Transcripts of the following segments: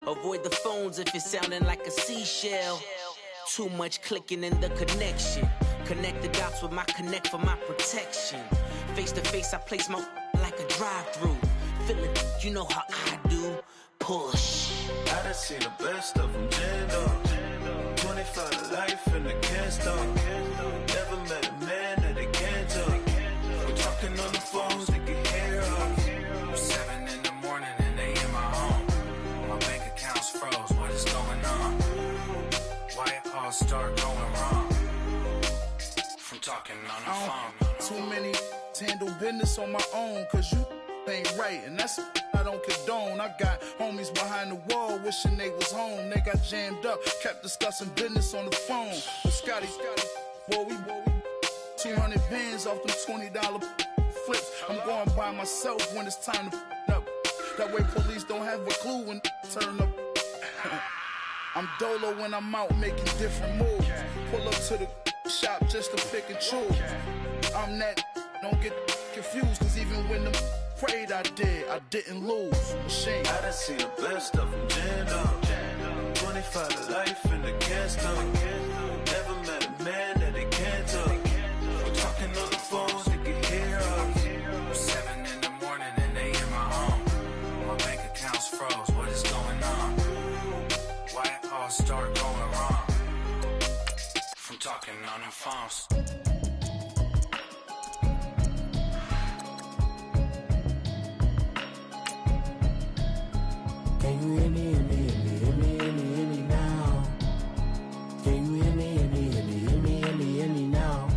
Avoid the phones if it's sounding like a seashell. Too much clicking in the connection. Connect the dots with my connect for my protection. Face to face, I place my like a drive-through. Feeling, you know how I do. Push. I done seen the best of them jammed up. 25 to life and they can't stop. Never met a man that they can't talk. We're talking on the phones, they can hear us. 7 in the morning and they in my home. My bank account's froze, what is going on? Why it all start going wrong? From talking on the phone. Too many to handle business on my own, cause you ain't right, and that's I don't condone. I got homies behind the wall wishing they was home. They got jammed up, kept discussing business on the phone. But Scotty, boy, we 200 bands off them $20 flips. I'm going by myself when it's time to up. That way police don't have a clue when turn up. I'm dolo when I'm out making different moves. Pull up to the shop just to pick and choose. I'm that, don't get confused, cause even when the prayed I didn't lose. Machine. I done seen the best of them jammed up. 25 to life and they can't stop. Never met a man that they can't talk. We're talking on the phones, they can hear us. 7 in the morning and they in my home. My bank account's froze, what is going on? Why it all start going wrong? From talking on the phones. Can you hear me, hear me, hear me, hear me, hear me, hear me now? Can you hear me, hear me, hear me, hear me, hear me, hear me now?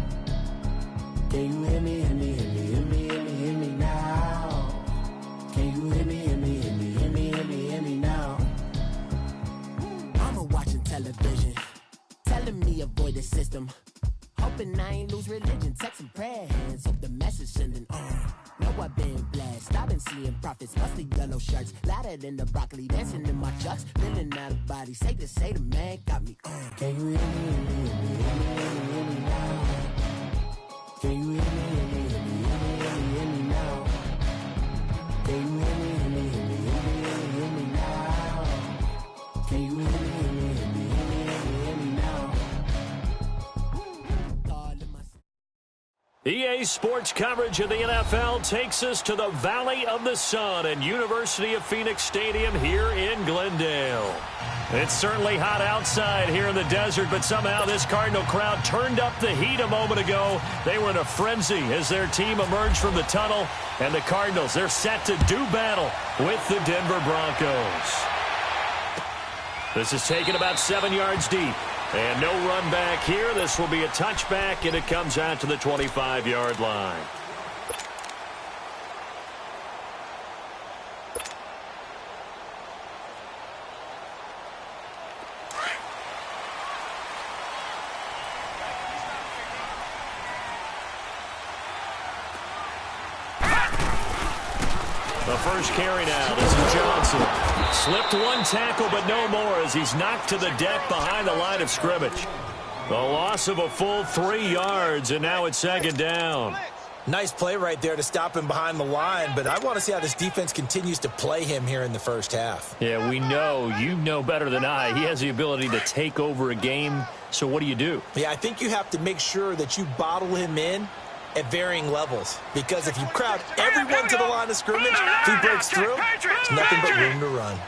Can you hear me, hear me, hear me, hear me, hear me, hear me now? Can you hear me, hear me, hear me, hear me, hear me, hear me now? Mama watching television, telling me avoid the system. Hoping I ain't lose religion, texting prayer hands, hope the message sending on. Know I've been blessed, I've been seeing prophets, mostly yellow shirts, louder than the broccoli, dancing in my chucks, feeling out of body, safe to say the man got me on. Can you hear me, hear me, hear me, hear me, hear me, hear me now? Can you hear me, hear me, hear me, hear me, hear me, hear me now? Can you hear me, hear me, hear me, hear me, hear me, hear me now? Can you hear me, hear me, hear me, hear me, hear me, hear me now? EA Sports coverage of the NFL takes us to the Valley of the Sun and University of Phoenix Stadium here in Glendale. It's certainly hot outside here in the desert, but somehow this Cardinal crowd turned up the heat a moment ago. They were in a frenzy as their team emerged from the tunnel, and the Cardinals, they're set to do battle with the Denver Broncos. This is taken about 7 yards deep. And no run back here. This will be a touchback, and it comes out to the 25-yard line. The first carry now. This is Johnson. Slipped one tackle, but no more as he's knocked to the deck behind the line of scrimmage. The loss of a full 3 yards, and now it's second down. Nice play right there to stop him behind the line, but I want to see how this defense continues to play him here in the first half. Yeah, we know. You know better than I. He has the ability to take over a game, so what do you do? Yeah, I think you have to make sure that you bottle him in at varying levels, because if you crowd everyone to the line of scrimmage, if he breaks through, there's nothing but room to run.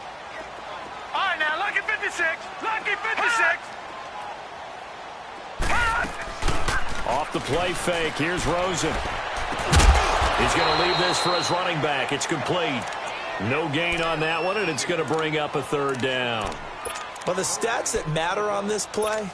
All right, now, lucky 56. Lucky 56. Off the play fake, here's Rosen. He's going to leave this for his running back. It's complete. No gain on that one, and it's going to bring up a third down. Well, the stats that matter on this play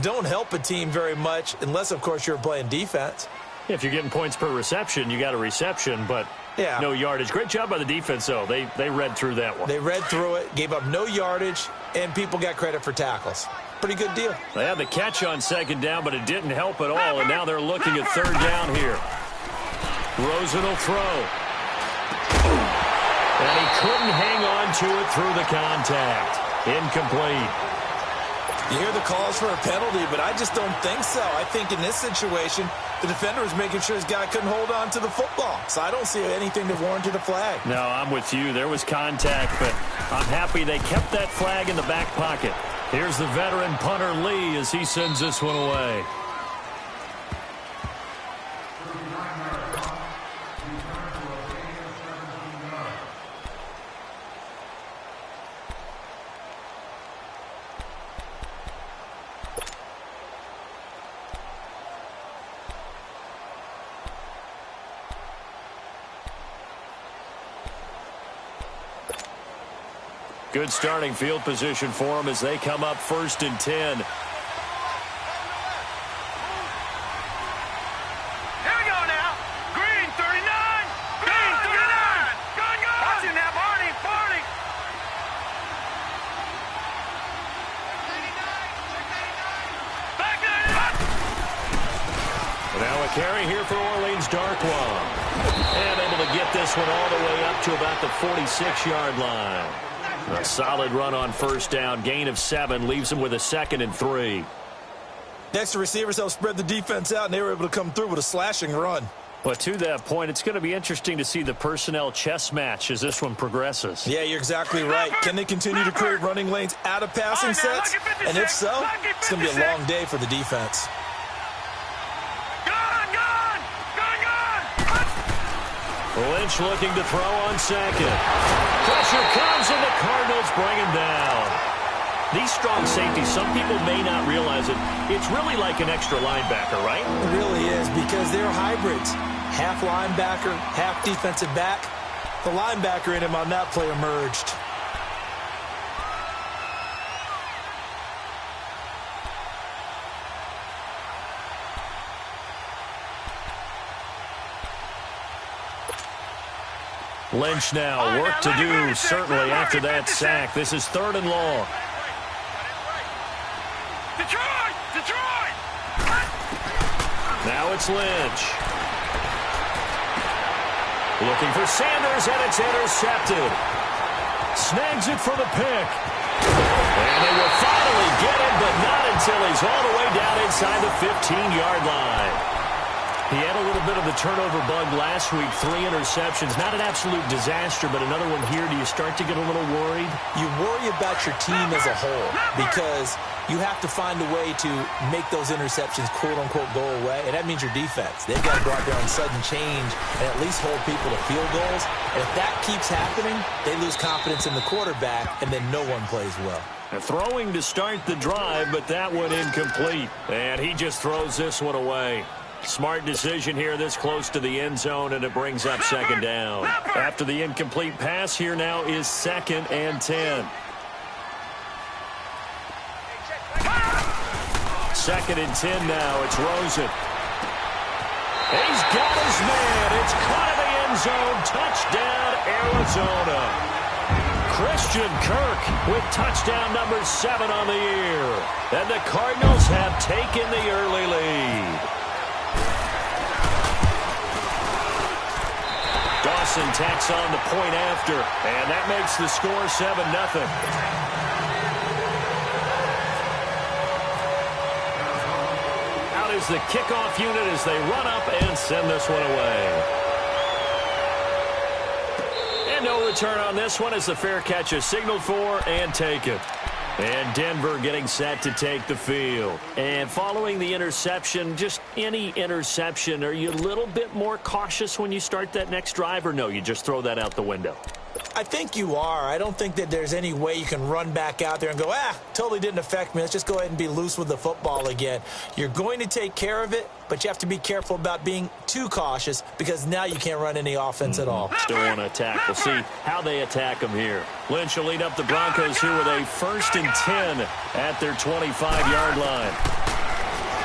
don't help a team very much unless, of course, you're playing defense. If you're getting points per reception, you got a reception, but yeah, no yardage. Great job by the defense, though. They read through that one. They read through it, gave up no yardage, and people got credit for tackles. Pretty good deal. They had the catch on second down, but it didn't help at all, and now they're looking at third down here. Rosen will throw. And he couldn't hang on to it through the contact. Incomplete. You hear the calls for a penalty, but I just don't think so. I think in this situation, the defender was making sure his guy couldn't hold on to the football. So I don't see anything that warranted a flag. No, I'm with you. There was contact, but I'm happy they kept that flag in the back pocket. Here's the veteran punter Lee as he sends this one away. Good starting field position for them as they come up 1st and 10. Here we go now. Green 39. Green 39. Good. Watch him now, Barney. Back 99. Now a carry here for Orleans Darkwa. And able to get this one all the way up to about the 46-yard line. A solid run on 1st down. Gain of 7 leaves them with a 2nd and 3. Next, the receivers helped spread the defense out, and they were able to come through with a slashing run. But to that point, it's going to be interesting to see the personnel chess match as this one progresses. Yeah, you're exactly right. Can they continue to create running lanes out of passing sets? And if so, it's going to be a long day for the defense. Lynch looking to throw on 2nd. Pressure comes, and the Cardinals bring him down. These strong safeties, some people may not realize it. It's really like an extra linebacker, right? It really is, because they're hybrids. Half linebacker, half defensive back. The linebacker in him on that play emerged. Lynch now, work to do, certainly after that sack. This is 3rd and long. Detroit! Now it's Lynch. Looking for Sanders, and it's intercepted. Snags it for the pick. And they will finally get it, but not until he's all the way down inside the 15-yard line. He had a little bit of the turnover bug last week, 3 interceptions. Not an absolute disaster, but another one here. Do you start to get a little worried? You worry about your team as a whole because you have to find a way to make those interceptions, quote-unquote, go away, and that means your defense. They've got to go out there on sudden change and at least hold people to field goals. And if that keeps happening, they lose confidence in the quarterback, and then no one plays well. Throwing to start the drive, but that one incomplete. And he just throws this one away. Smart decision here this close to the end zone, and it brings up 2nd down. After the incomplete pass, here now is 2nd and 10. 2nd and 10 now. It's Rosen. He's got his man. It's caught in the end zone. Touchdown, Arizona. Christian Kirk with touchdown number 7 on the year. And the Cardinals have taken the early lead. Dawson tacks on the point after, and that makes the score 7-0. Out is the kickoff unit as they run up and send this one away. And no return on this one as the fair catch is signaled for and taken. And Denver getting set to take the field. And following the interception, just any interception, are you a little bit more cautious when you start that next drive, or no, you just throw that out the window? I think you are. I don't think that there's any way you can run back out there and go, totally didn't affect me. Let's just go ahead and be loose with the football again. You're going to take care of it, but you have to be careful about being too cautious because now you can't run any offense at all. Still want to attack. We'll see how they attack them here. Lynch will lead up the Broncos here with a 1st and 10 at their 25-yard line.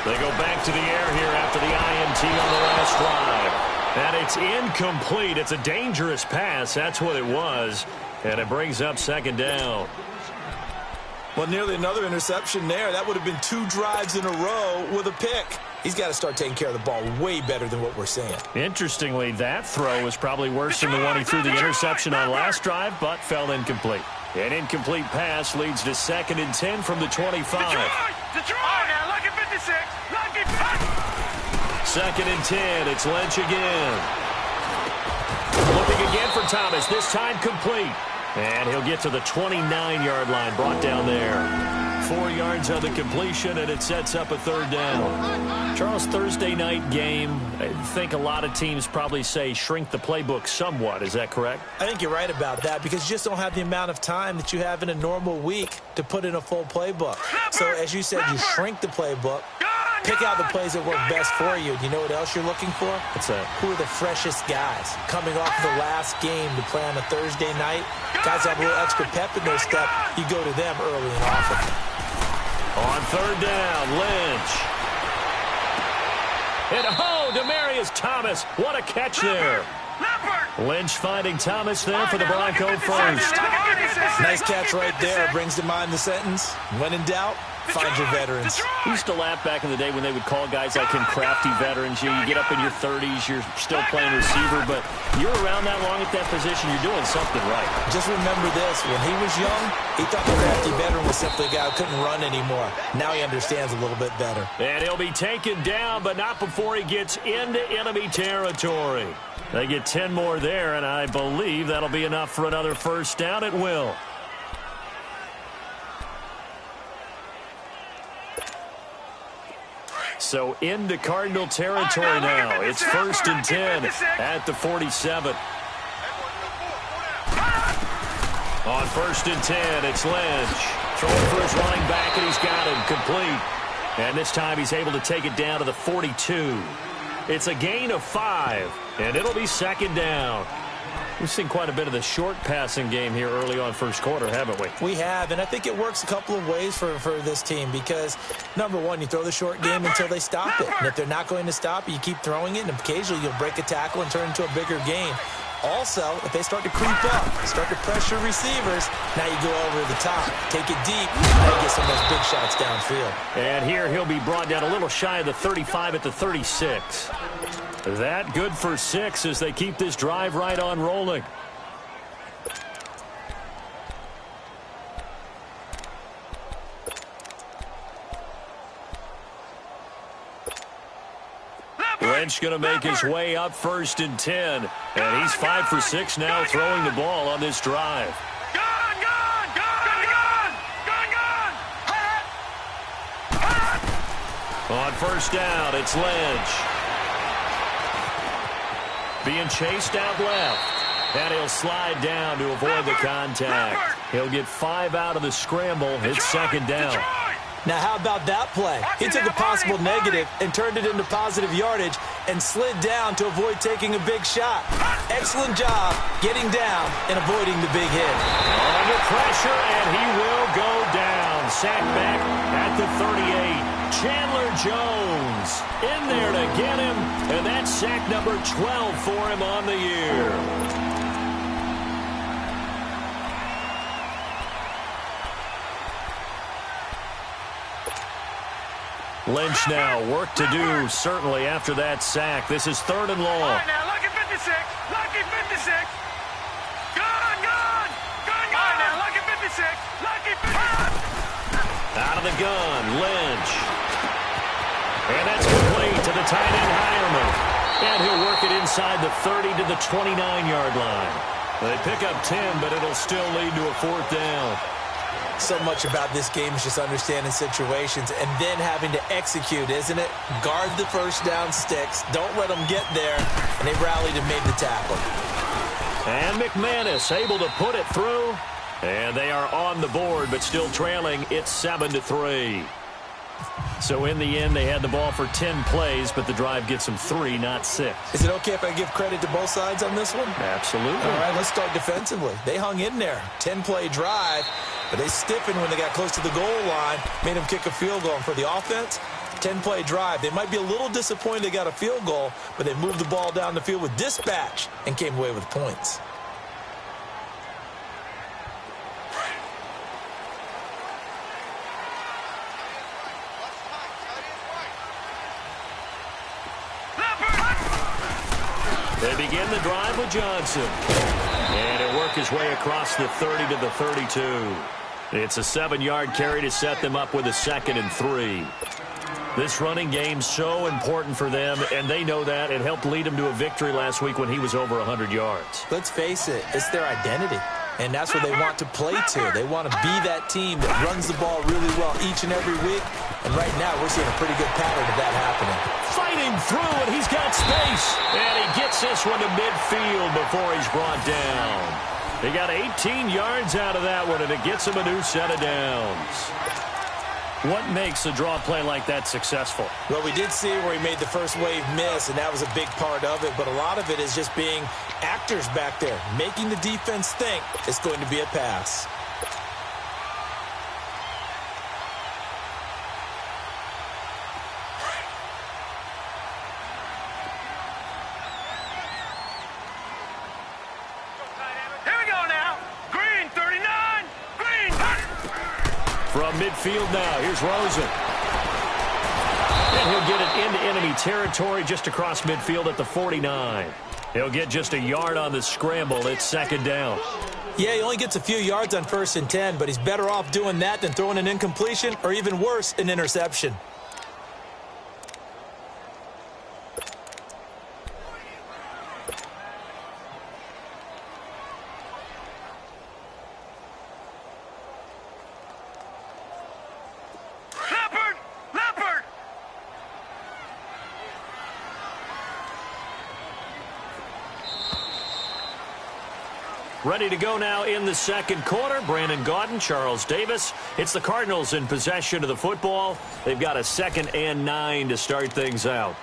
They go back to the air here after the INT on the last drive. And it's incomplete. It's a dangerous pass. That's what it was. And it brings up 2nd down. Well, nearly another interception there. That would have been 2 drives in a row with a pick. He's got to start taking care of the ball way better than what we're seeing. Interestingly, that throw was probably worse than the one he threw the interception on last drive, but fell incomplete. An incomplete pass leads to 2nd and 10 from the 25. Detroit! Now, lucky 56. Lucky 2nd and 10. It's Lynch again. Looking again for Thomas. This time complete. And he'll get to the 29-yard line. Brought down there. 4 yards on the completion, and it sets up a 3rd down. Charles, Thursday night game, I think a lot of teams probably say shrink the playbook somewhat. Is that correct? I think you're right about that because you just don't have the amount of time that you have in a normal week to put in a full playbook. So, as you said, you shrink the playbook, pick out the plays that work best for you. You know what else you're looking for? What's that? Who are the freshest guys coming off the last game to play on a Thursday night? Guys have a little extra pep in their step. You go to them early and often. On 3rd down, Lynch. And Demaryius Thomas. What a catch there. Lynch finding Thomas there for the Bronco first. Nice catch right there. Brings to mind the sentence, when in doubt, find your veterans. We used to laugh back in the day when they would call guys like him crafty veterans. You get up in your 30s, you're still playing receiver, but you're around that long at that position, you're doing something right. Just remember this, when he was young, he thought the crafty veteran was simply a guy who couldn't run anymore. Now he understands a little bit better. And he'll be taken down, but not before he gets into enemy territory. They get 10 more there, and I believe that'll be enough for another 1st down. It will. So into Cardinal territory now. It's 1st and 10 at the 47. On 1st and 10, it's Lynch. Throwing for his running back, and he's got him complete. And this time he's able to take it down to the 42. It's a gain of 5, and it'll be 2nd down. We've seen quite a bit of the short passing game here early on 1st quarter, haven't we? We have, and I think it works a couple of ways for this team because, number one, you throw the short game until they stop it. And if they're not going to stop it, you keep throwing it, and occasionally you'll break a tackle and turn it into a bigger game. Also, if they start to creep up, start to pressure receivers, now you go over the top, take it deep, now you get some of those big shots downfield. And here he'll be brought down a little shy of the 35 at the 36. That good for 6 as they keep this drive right on rolling. Lynch going to make his way up 1st and 10. And he's 5 for 6 now throwing the ball on this drive. On 1st down, it's Lynch. Being chased out left. And he'll slide down to avoid the contact. He'll get 5 out of the scramble. It's 2nd down. Now, how about that play? He took a possible negative and turned it into positive yardage and slid down to avoid taking a big shot. Excellent job getting down and avoiding the big hit. Under pressure, and he will go down. Sacked back at the 38. Chandler Jones in there to get him, and that's sack number 12 for him on the year. Lynch now, work to do, certainly, after that sack. This is 3rd and long. All right, now, lucky 56. Lucky 56. Gone. All right, now, lucky 56. Lucky 56. Out of the gun, Lynch. And that's complete to the tight end, Hireman. And he'll work it inside the 30 to the 29-yard line. They pick up 10, but it'll still lead to a 4th down. So much about this game is just understanding situations and then having to execute, isn't it? Guard the 1st down sticks. Don't let them get there. And they rallied and made the tackle. And McManus able to put it through. And they are on the board, but still trailing. It's 7-3. So in the end, they had the ball for 10 plays, but the drive gets them 3, not 6. Is it okay if I give credit to both sides on this one? Absolutely. All right, let's start defensively. They hung in there. 10-play drive, but they stiffened when they got close to the goal line, made them kick a field goal. And for the offense, 10-play drive. They might be a little disappointed they got a field goal, but they moved the ball down the field with dispatch and came away with points. They begin the drive with Johnson. And it works work his way across the 30 to the 32. It's a 7-yard carry to set them up with a 2nd and 3. This running game's so important for them, and they know that. It helped lead them to a victory last week when he was over 100 yards. Let's face it, it's their identity, and that's what they want to play to. They want to be that team that runs the ball really well each and every week, and right now we're seeing a pretty good pattern of that happening. Fighting through, and he's got space, and he gets this one to midfield before he's brought down. He got 18 yards out of that one, and it gets him a new set of downs. What makes a draw play like that successful? Well, we did see where he made the first wave miss, and that was a big part of it. But a lot of it is just being actors back there, making the defense think it's going to be a pass. From midfield now, here's Rosen. And he'll get it into enemy territory just across midfield at the 49. He'll get just a yard on the scramble. It's 2nd down. Yeah, he only gets a few yards on 1st and 10, but he's better off doing that than throwing an incompletion or even worse, an interception. Ready to go now in the 2nd quarter. Brandon Gaudin, Charles Davis. It's the Cardinals in possession of the football. They've got a 2nd and 9 to start things out.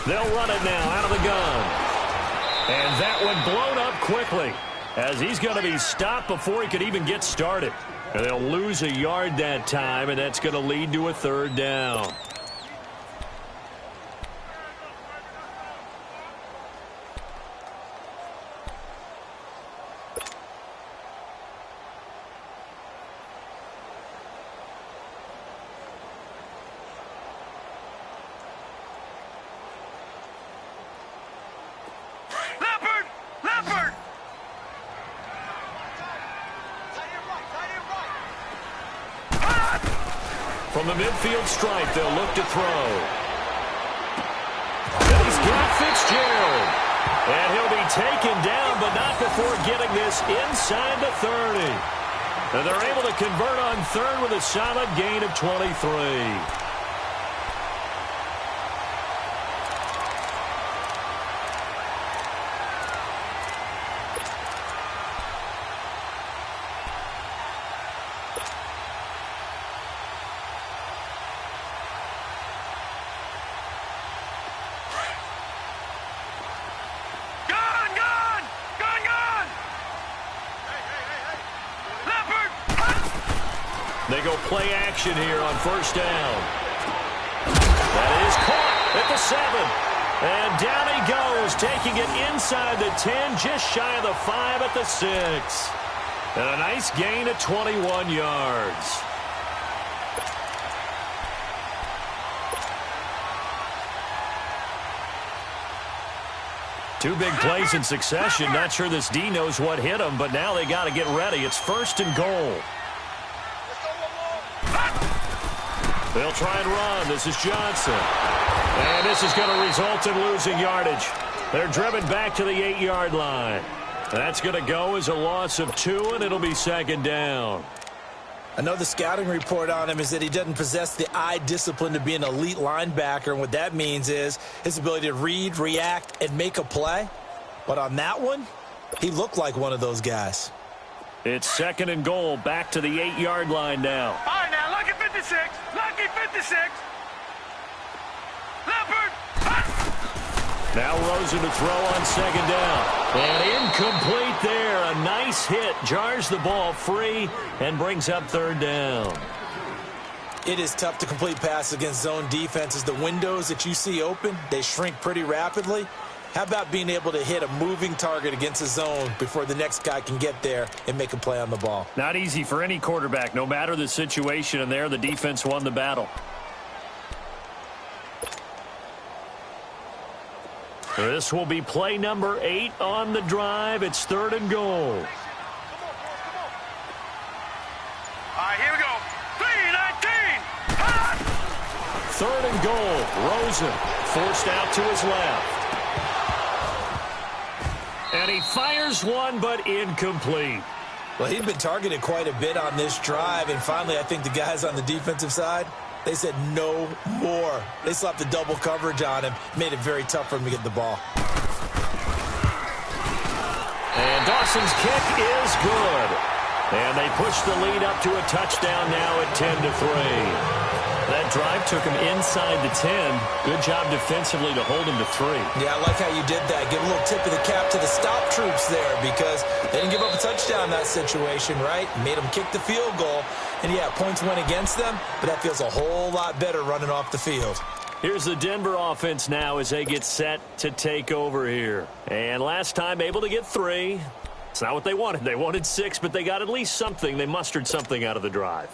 They'll run it now out of the gun. And that one blown up quickly as he's going to be stopped before he could even get started. And they'll lose a yard that time, and that's going to lead to a 3rd down. From the midfield stripe, they'll look to throw. And he's got Fitzgerald. And he'll be taken down, but not before getting this inside the 30. And they're able to convert on 3rd with a solid gain of 23. They go play action here on 1st down. That is caught at the 7. And down he goes, taking it inside the 10, just shy of the 5 at the 6. And a nice gain of 21 yards. Two big plays in succession. Not sure this D knows what hit him, but now they got to get ready. It's 1st and goal. They'll try and run. This is Johnson. And this is going to result in losing yardage. They're driven back to the 8-yard line. That's going to go as a loss of 2, and it'll be 2nd down. I know the scouting report on him is that he doesn't possess the eye discipline to be an elite linebacker, and what that means is his ability to read, react, and make a play. But on that one, he looked like one of those guys. It's 2nd and goal, back to the 8-yard line now. All right, now, lucky 56, lucky 56. Leopard. Now Rosen to throw on 2nd down. And incomplete there. A nice hit. Jars the ball free and brings up 3rd down. It is tough to complete passes against zone defenses. The windows that you see open, they shrink pretty rapidly. How about being able to hit a moving target against a zone before the next guy can get there and make a play on the ball? Not easy for any quarterback, no matter the situation, and there the defense won the battle. This will be play number 8 on the drive. It's 3rd and goal. All right, here we go. 3-19. 3rd and goal. Rosen forced out to his left. And he fires one, but incomplete. Well, he'd been targeted quite a bit on this drive, and finally I think the guys on the defensive side, they said no more. They slapped the double coverage on him, made it very tough for him to get the ball. And Dawson's kick is good. And they push the lead up to a touchdown now at 10-3. That drive took him inside the 10. Good job defensively to hold him to 3. Yeah, I like how you did that. Give a little tip of the cap to the stop troops there because they didn't give up a touchdown in that situation, right? Made them kick the field goal. And, yeah, points went against them, but that feels a whole lot better running off the field. Here's the Denver offense now as they get set to take over here. And last time able to get 3. It's not what they wanted. They wanted 6, but they got at least something. They mustered something out of the drive.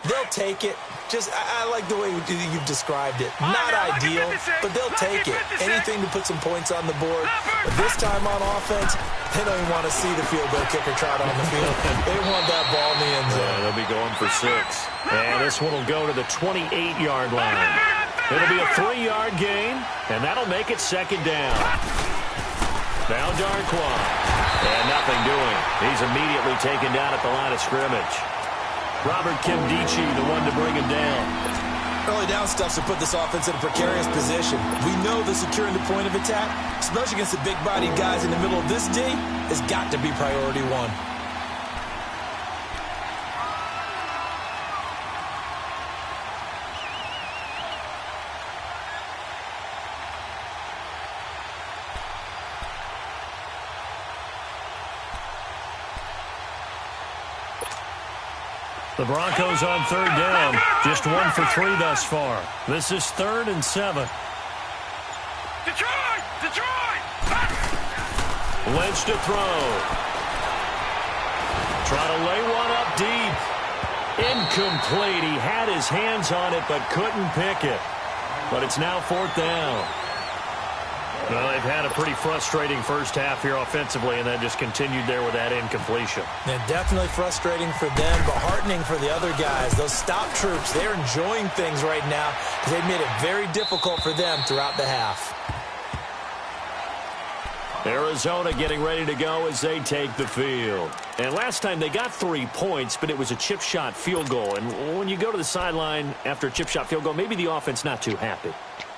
They'll take it. I like the way you've described it. Not ideal, but they'll take it. Anything to put some points on the board. But this time on offense, they don't even want to see the field goal kicker trot on the field. They want that ball in the end zone. Yeah, they'll be going for 6. And this one will go to the 28-yard line. It'll be a 3-yard gain, and that'll make it 2nd down. Now Darquan. And nothing doing. He's immediately taken down at the line of scrimmage. Robert Kimdichie, the one to bring him down. Early down stuffs will put this offense in a precarious position. We know that securing the point of attack, especially against the big-bodied guys in the middle of this D, has got to be priority 1. The Broncos on 3rd down. Just 1 for 3 thus far. This is 3rd and 7. Detroit! Lynch to throw. Trying to lay one up deep. Incomplete. He had his hands on it but couldn't pick it. But it's now 4th down. Well, they've had a pretty frustrating first half here offensively, and that just continued there with that incompletion. And definitely frustrating for them, but heartening for the other guys. Those stop troops, they're enjoying things right now because they've made it very difficult for them throughout the half. Arizona getting ready to go as they take the field. And last time they got 3 points, but it was a chip shot field goal. And when you go to the sideline after a chip shot field goal, maybe the offense not too happy.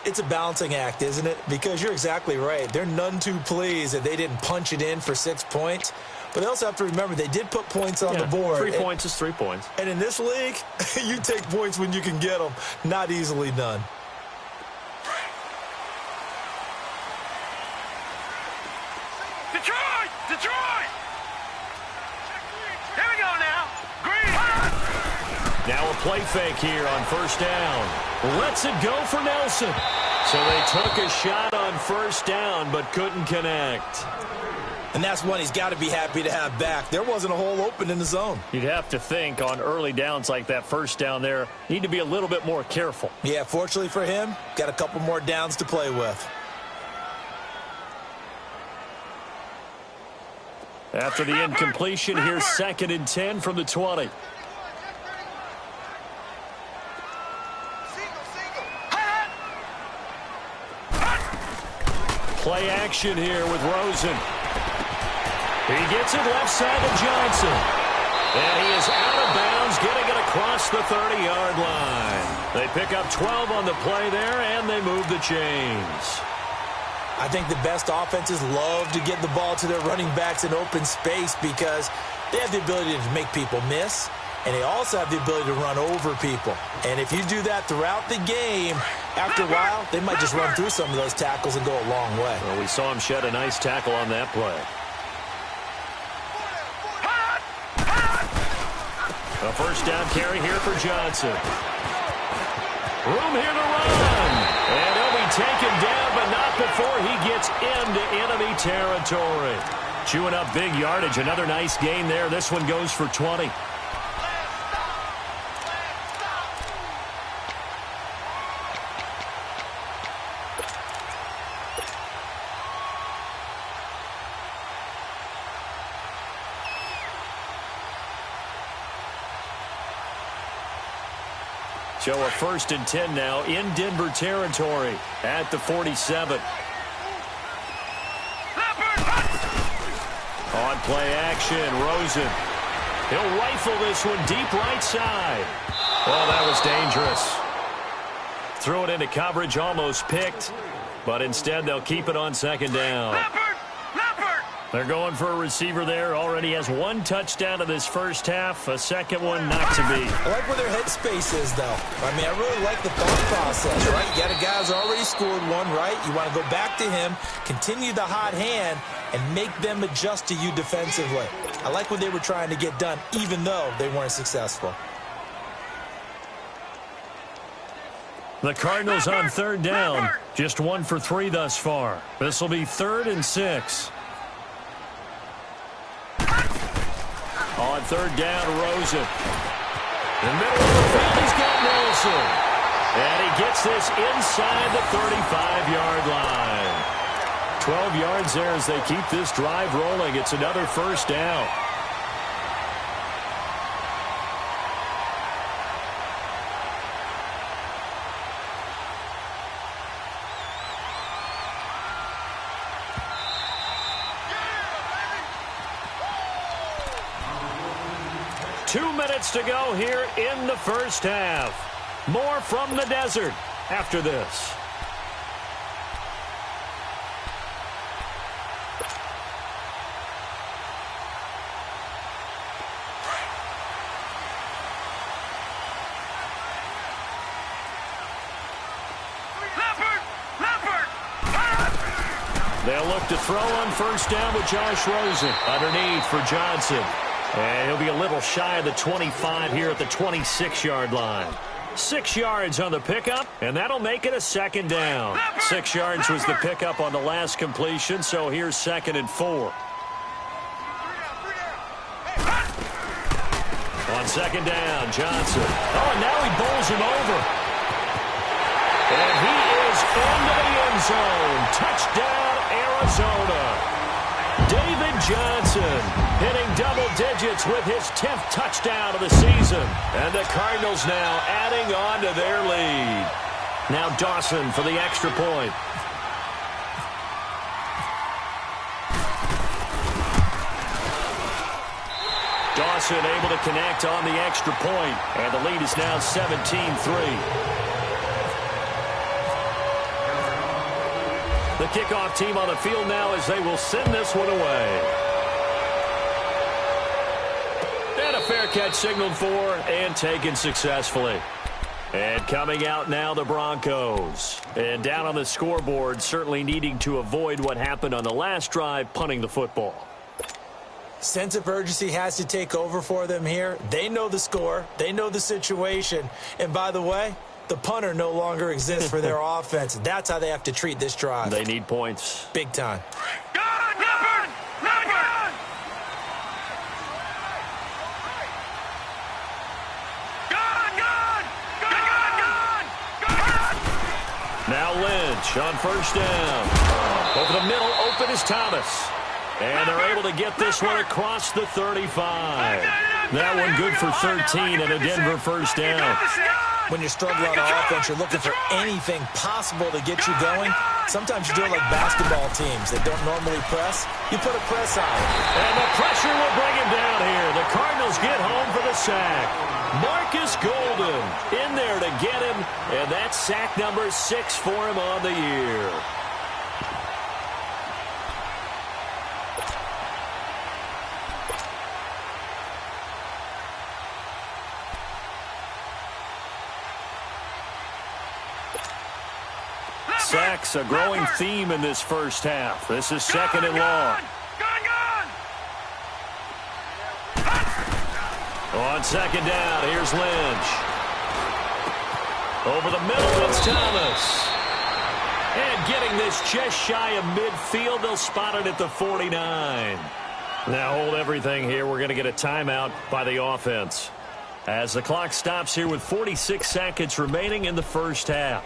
It's a balancing act, isn't it? Because you're exactly right. They're none too pleased that they didn't punch it in for 6 points. But they also have to remember they did put points on the board. 3 points is 3 points. And in this league, you take points when you can get them. Not easily done. Detroit! Here we go now. Green. Now a play fake here on 1st down. Lets it go for Nelson. So they took a shot on 1st down but couldn't connect. And that's one he's got to be happy to have back. There wasn't a hole open in the zone. You'd have to think on early downs like that 1st down there, need to be a little bit more careful. Yeah, fortunately for him, got a couple more downs to play with. After the incompletion, here's 2nd and 10 from the 20. Play action here with Rosen. He gets it left side to Johnson. And he is out of bounds, getting it across the 30-yard line. They pick up 12 on the play there, and they move the chains. I think the best offenses love to get the ball to their running backs in open space because they have the ability to make people miss, and they also have the ability to run over people. And if you do that throughout the game, after a while, they might just run through some of those tackles and go a long way. Well, we saw him shed a nice tackle on that play. A 1st down carry here for Johnson. Room here to run. And he'll be taken down, but not before he gets into enemy territory. Chewing up big yardage. Another nice gain there. This one goes for 20. So a 1st and 10 now in Denver territory at the 47. On play action, Rosen. He'll rifle this one deep right side. Oh, that was dangerous. Threw it into coverage, almost picked, but instead they'll keep it on 2nd down. They're going for a receiver there. Already has 1 touchdown in this first half. A second one not to be. I like where their headspace is, though. I mean, I really like the thought process, right? You got a guy who's already scored 1, right? You want to go back to him, continue the hot hand, and make them adjust to you defensively. I like what they were trying to get done, even though they weren't successful. The Cardinals on 3rd down. Just 1 for 3 thus far. This will be 3rd and 6. On 3rd down, Rosen. In the middle of the field, he's got Nelson. And he gets this inside the 35-yard line. 12 yards there as they keep this drive rolling. It's another 1st down. To go here in the first half. More from the desert after this. They'll look to throw on 1st down with Josh Rosen. Underneath for Johnson. And he'll be a little shy of the 25 here at the 26-yard line. 6 yards on the pickup, and that'll make it a 2nd down. 6 yards was the pickup on the last completion, so here's 2nd and 4. On 2nd down, Johnson. Oh, and now he bowls him over. And he is into the end zone. Touchdown, Arizona. David Johnson hitting double digits with his 10th touchdown of the season. And the Cardinals now adding on to their lead. Now Dawson for the extra point. Dawson able to connect on the extra point. And the lead is now 17-3. The kickoff team on the field now as they will send this one away. And a fair catch signaled for and taken successfully. And coming out now, the Broncos. And down on the scoreboard, certainly needing to avoid what happened on the last drive, punting the football. Sense of urgency has to take over for them here. They know the score. They know the situation. And by the way, the punter no longer exists for their offense. That's how they have to treat this drive. They need points. Big time. Now Lynch on 1st down. Over the middle, open is Thomas. And they're able to get this one across the 35. That one good for 13 and a Denver 1st down. When you're struggling on offense, you're looking for anything possible to get you going. Sometimes you do it like basketball teams that don't normally press. You put a press on it. And the pressure will bring him down here. The Cardinals get home for the sack. Marcus Golden in there to get him. And that's sack number 6 for him on the year. Sacks, a growing theme in this first half. This is 2nd and long. On 2nd down, here's Lynch. Over the middle, it's Thomas. And getting this just shy of midfield, they'll spot it at the 49. Now hold everything here. We're going to get a timeout by the offense, as the clock stops here with 46 seconds remaining in the first half.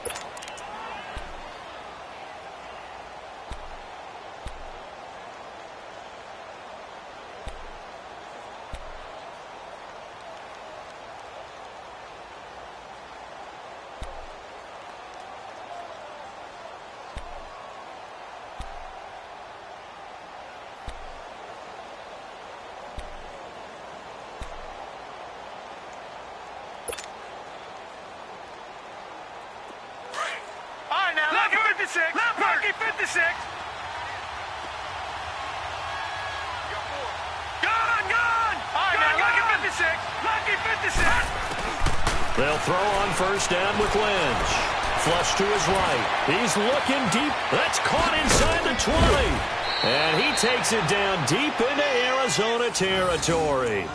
Lucky 56. Gone. All right, now, Lucky 56. Lucky 56. They'll throw on first down with Lynch. Flush to his right. He's looking deep. That's caught inside the 20. And he takes it down deep into Arizona territory.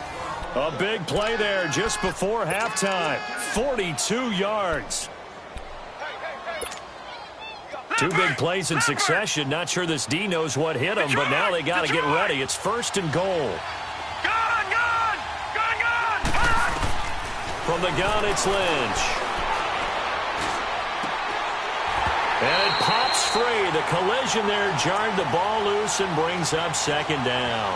A big play there just before halftime. 42 yards. Two big plays in succession. Not sure this D knows what hit him, but now they got to get ready. It's first and goal. Gone. From the gun, it's Lynch. And it pops free. The collision there jarred the ball loose and brings up second down.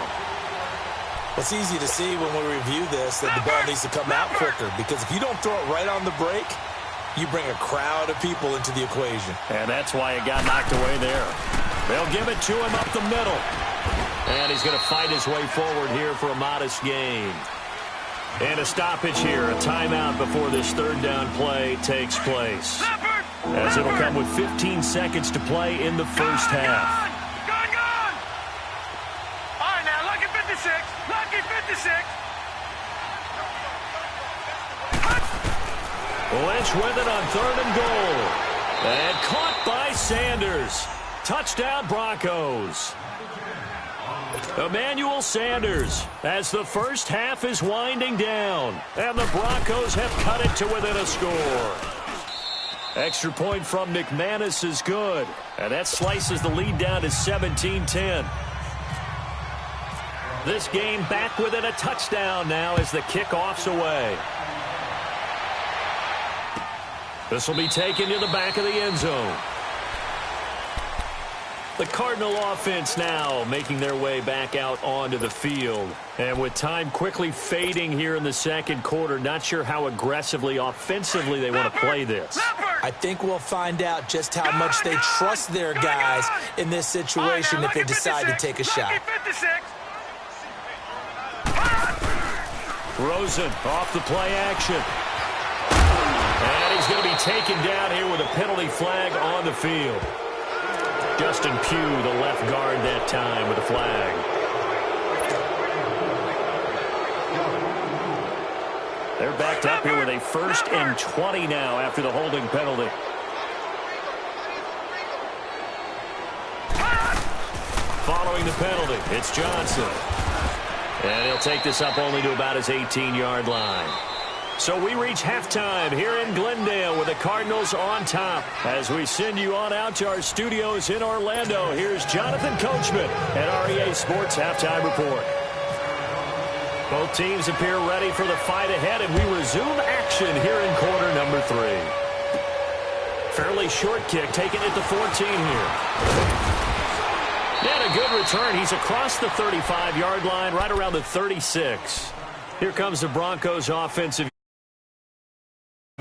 It's easy to see when we review this that the ball needs to come out quicker, because if you don't throw it right on the break, you bring a crowd of people into the equation. And that's why it got knocked away there. They'll give it to him up the middle. And he's going to fight his way forward here for a modest gain. And a stoppage here, a timeout before this third down play takes place, as it'll come with 15 seconds to play in the first half. Gone. All right, now, Lucky 56. Lucky 56. Lynch with it on third and goal. And caught by Sanders. Touchdown, Broncos. Emmanuel Sanders, as the first half is winding down, and the Broncos have cut it to within a score. Extra point from McManus is good, and that slices the lead down to 17-10. This game back within a touchdown now as the kickoff's away. This will be taken to the back of the end zone. The Cardinal offense now making their way back out onto the field. And with time quickly fading here in the second quarter, not sure how aggressively, offensively they want to play this. I think we'll find out just how much they trust their guys in this situation if they decide to take a shot. Rosen off the play action. And he's going to be taken down here with a penalty flag on the field. Justin Pugh, the left guard that time, with a flag. They're backed up here with a 1st and 20 now after the holding penalty. Following the penalty, it's Johnson. And he'll take this up only to about his 18-yard line. So we reach halftime here in Glendale with the Cardinals on top. As we send you on out to our studios in Orlando, here's Jonathan Coachman at REA Sports Halftime Report. Both teams appear ready for the fight ahead, and we resume action here in quarter number 3. Fairly short kick taken at the 14 here. And a good return. He's across the 35-yard line, right around the 36. Here comes the Broncos offensive.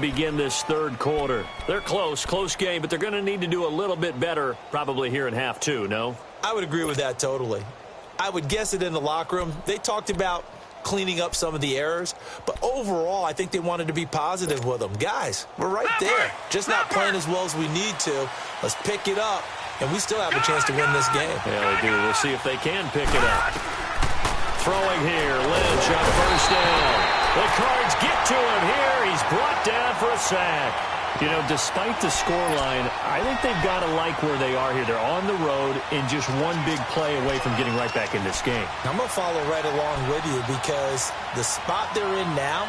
Begin this third quarter. They're close game, but they're going to need to do a little bit better probably here in half 2, no? I would agree with that totally. I would guess it in the locker room. They talked about cleaning up some of the errors, but overall I think they wanted to be positive with them. Guys, we're right there. Just not playing as well as we need to. Let's pick it up, and we still have a chance to win this game. Yeah, they do. We'll see if they can pick it up. Throwing here, Lynch on first down. The Cards get to him here. He's brought down for a sack. You know, despite the scoreline, I think they've got to like where they are here. They're on the road and just one big play away from getting right back in this game. I'm going to follow right along with you because the spot they're in now,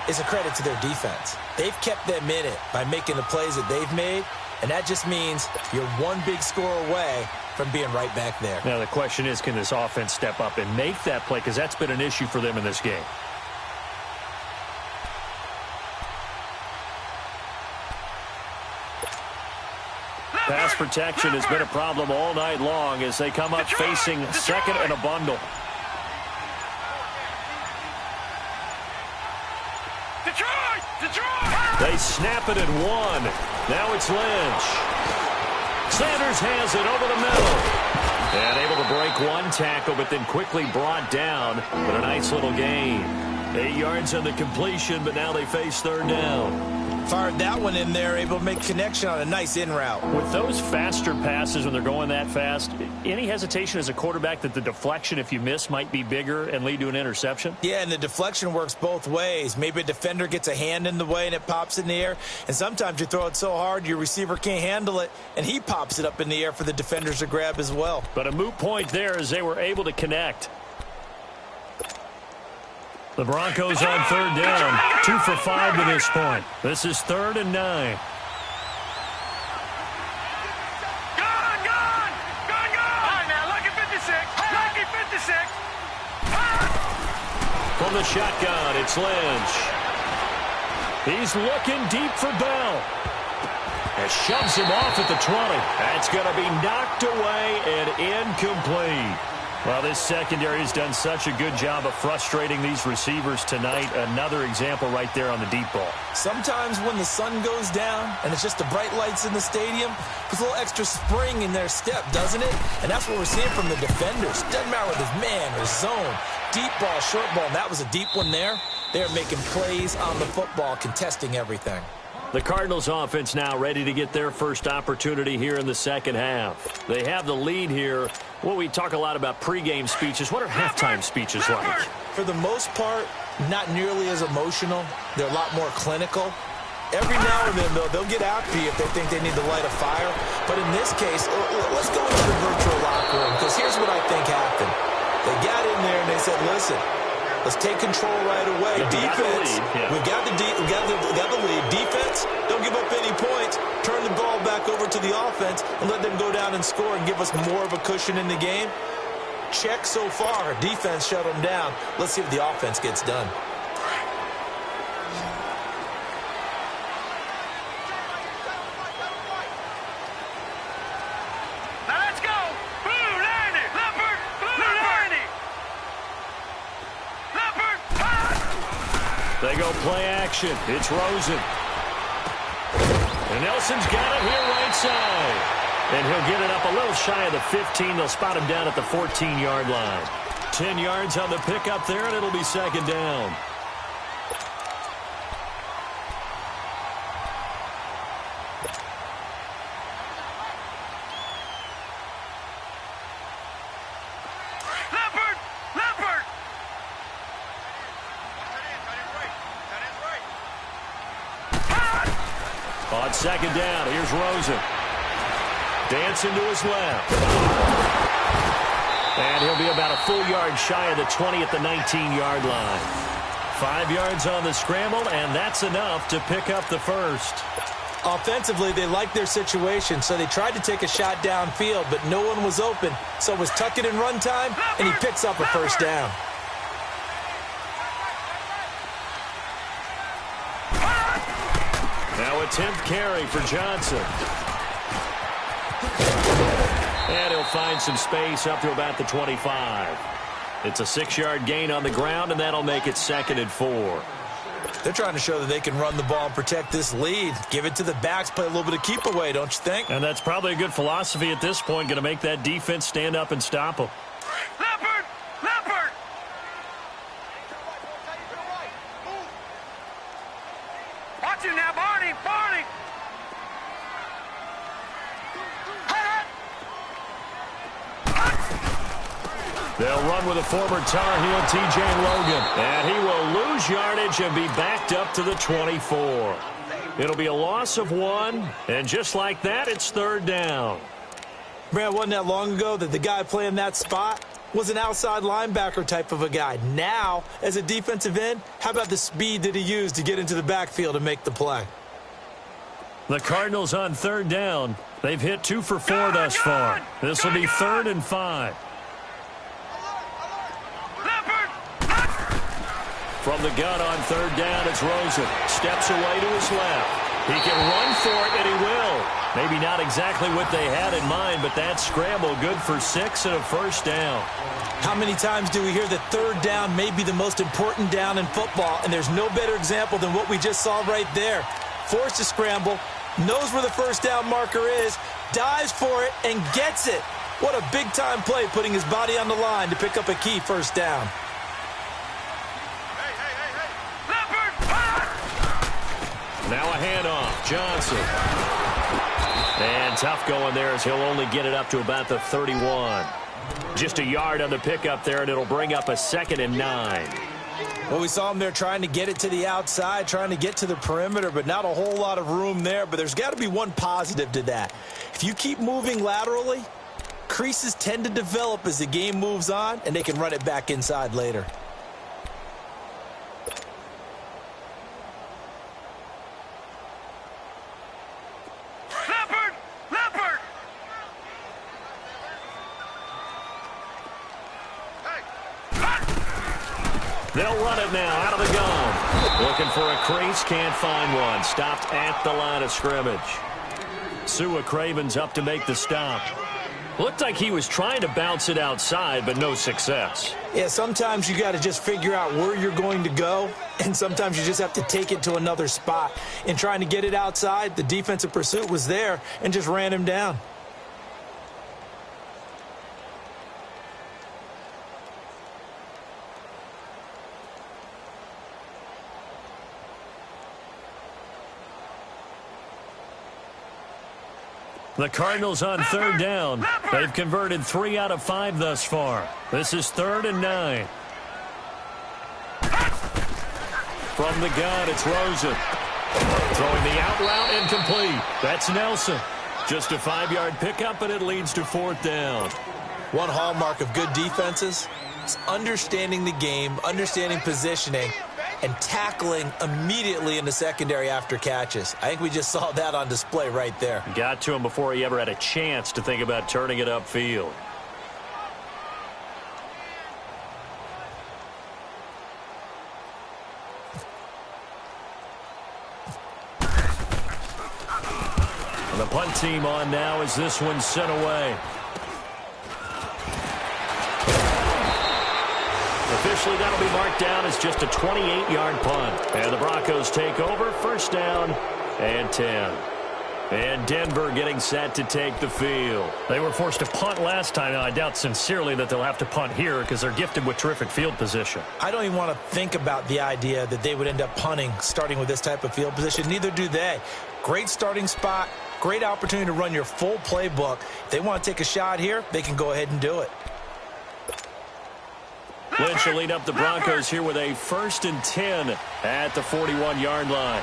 is a credit to their defense. They've kept them in it by making the plays that they've made, and that just means you're one big score away from being right back there. Now the question is, can this offense step up and make that play? Because that's been an issue for them in this game. Pass protection has been a problem all night long as they come up facing second and a bundle. They snap it at 1. Now it's Lynch. Sanders has it over the middle. And able to break one tackle, but then quickly brought down. But a nice little gain. 8 yards on the completion, but now they face third down. Fired that one in there, able to make connection on a nice in route. With those faster passes when they're going that fast, any hesitation as a quarterback that the deflection, if you miss, might be bigger and lead to an interception? Yeah, and the deflection works both ways. Maybe a defender gets a hand in the way and it pops in the air, and sometimes you throw it so hard your receiver can't handle it, and he pops it up in the air for the defenders to grab as well. But a moot point there as they were able to connect. The Broncos on third down, 2 for 5 to this point. This is 3rd and 9. Gone! All right, now, lucky 56. Lucky 56. From the shotgun, it's Lynch. He's looking deep for Bell. And shoves him off at the 20. That's going to be knocked away and incomplete. Well, this secondary has done such a good job of frustrating these receivers tonight. Another example right there on the deep ball. Sometimes when the sun goes down and it's just the bright lights in the stadium, there's a little extra spring in their step, doesn't it? And that's what we're seeing from the defenders. Doesn't matter whether it's man or zone, deep ball, short ball, and that was a deep one there. They're making plays on the football, contesting everything. The Cardinals offense now ready to get their first opportunity here in the second half. They have the lead here. Well, we talk a lot about pregame speeches. What are halftime speeches like? For the most part, not nearly as emotional. They're a lot more clinical. Every now and then, though, they'll get after you if they think they need to light a fire. But in this case, let's go into the virtual locker room, because here's what I think happened. They got in there and they said, listen, let's take control right away. Defense, we've got the lead. Defense, don't give up any points. Turn the ball back over to the offense and let them go down and score and give us more of a cushion in the game. Check so far. Defense shut them down. Let's see if the offense gets done. Now let's go. Blue 90. Leopard. Blue 90. Leopard. Pass. They go play action. It's Rosen. And Nelson's got it here right side. And he'll get it up a little shy of the 15. They'll spot him down at the 14-yard line. 10 yards on the pickup there, and it'll be second down. Leopard. Leopard. On second down, here's Rosen. Dancing to his left. And he'll be about a full yard shy of the 20 at the 19-yard line. 5 yards on the scramble, and that's enough to pick up the first. Offensively, they liked their situation, so they tried to take a shot downfield, but no one was open. So it was tuck it in run time, and he picks up a first down. Now a 10th carry for Johnson. And he'll find some space up to about the 25. It's a 6-yard gain on the ground, and that'll make it 2nd and 4. They're trying to show that they can run the ball and protect this lead. Give it to the backs, play a little bit of keep away, don't you think? And that's probably a good philosophy at this point, going to make that defense stand up and stop them. Leopard. Leopard. Watch him now, Barney. Barney. They'll run with a former Tar Heel, T.J. Logan. And he will lose yardage and be backed up to the 24. It'll be a loss of 1, and just like that, it's third down. Brad, wasn't that long ago that the guy playing that spot was an outside linebacker type of a guy. Now, as a defensive end, how about the speed that he used to get into the backfield and make the play? The Cardinals on third down. They've hit 2 for 4 thus far. This will be 3rd and 5. From the gun on third down, it's Rosen. Steps away to his left. He can run for it, and he will. Maybe not exactly what they had in mind, but that scramble good for 6 and a first down. How many times do we hear that third down may be the most important down in football, and there's no better example than what we just saw right there. Forced to scramble, knows where the first down marker is, dives for it, and gets it. What a big-time play, putting his body on the line to pick up a key first down. Now a handoff. Johnson. And tough going there as he'll only get it up to about the 31. Just a yard on the pickup there, and it'll bring up a 2nd and 9. Well, we saw him there trying to get it to the outside, trying to get to the perimeter, but not a whole lot of room there. But there's got to be one positive to that. If you keep moving laterally, creases tend to develop as the game moves on, and they can run it back inside later. They'll run it now out of the gun. Looking for a crease, can't find one. Stopped at the line of scrimmage. Sua Craven's up to make the stop. Looked like he was trying to bounce it outside, but no success. Yeah, sometimes you got to just figure out where you're going to go, and sometimes you just have to take it to another spot. In trying to get it outside, the defensive pursuit was there and just ran him down. The Cardinals on third down. They've converted 3 out of 5 thus far. This is 3rd and 9. From the gun, it's Rosen. Throwing the out route incomplete. That's Nelson. Just a 5-yard pickup, and it leads to 4th down. One hallmark of good defenses is understanding the game, understanding positioning, and tackling immediately in the secondary after catches. I think we just saw that on display right there. Got to him before he ever had a chance to think about turning it upfield. And the punt team on now as this one's sent away. Officially, that'll be marked down as just a 28-yard punt. And the Broncos take over, 1st down and 10. And Denver getting set to take the field. They were forced to punt last time. Now, I doubt sincerely that they'll have to punt here because they're gifted with terrific field position. I don't even want to think about the idea that they would end up punting starting with this type of field position. Neither do they. Great starting spot, great opportunity to run your full playbook. If they want to take a shot here, they can go ahead and do it. Lynch will lead up the Broncos here with a 1st and 10 at the 41-yard line.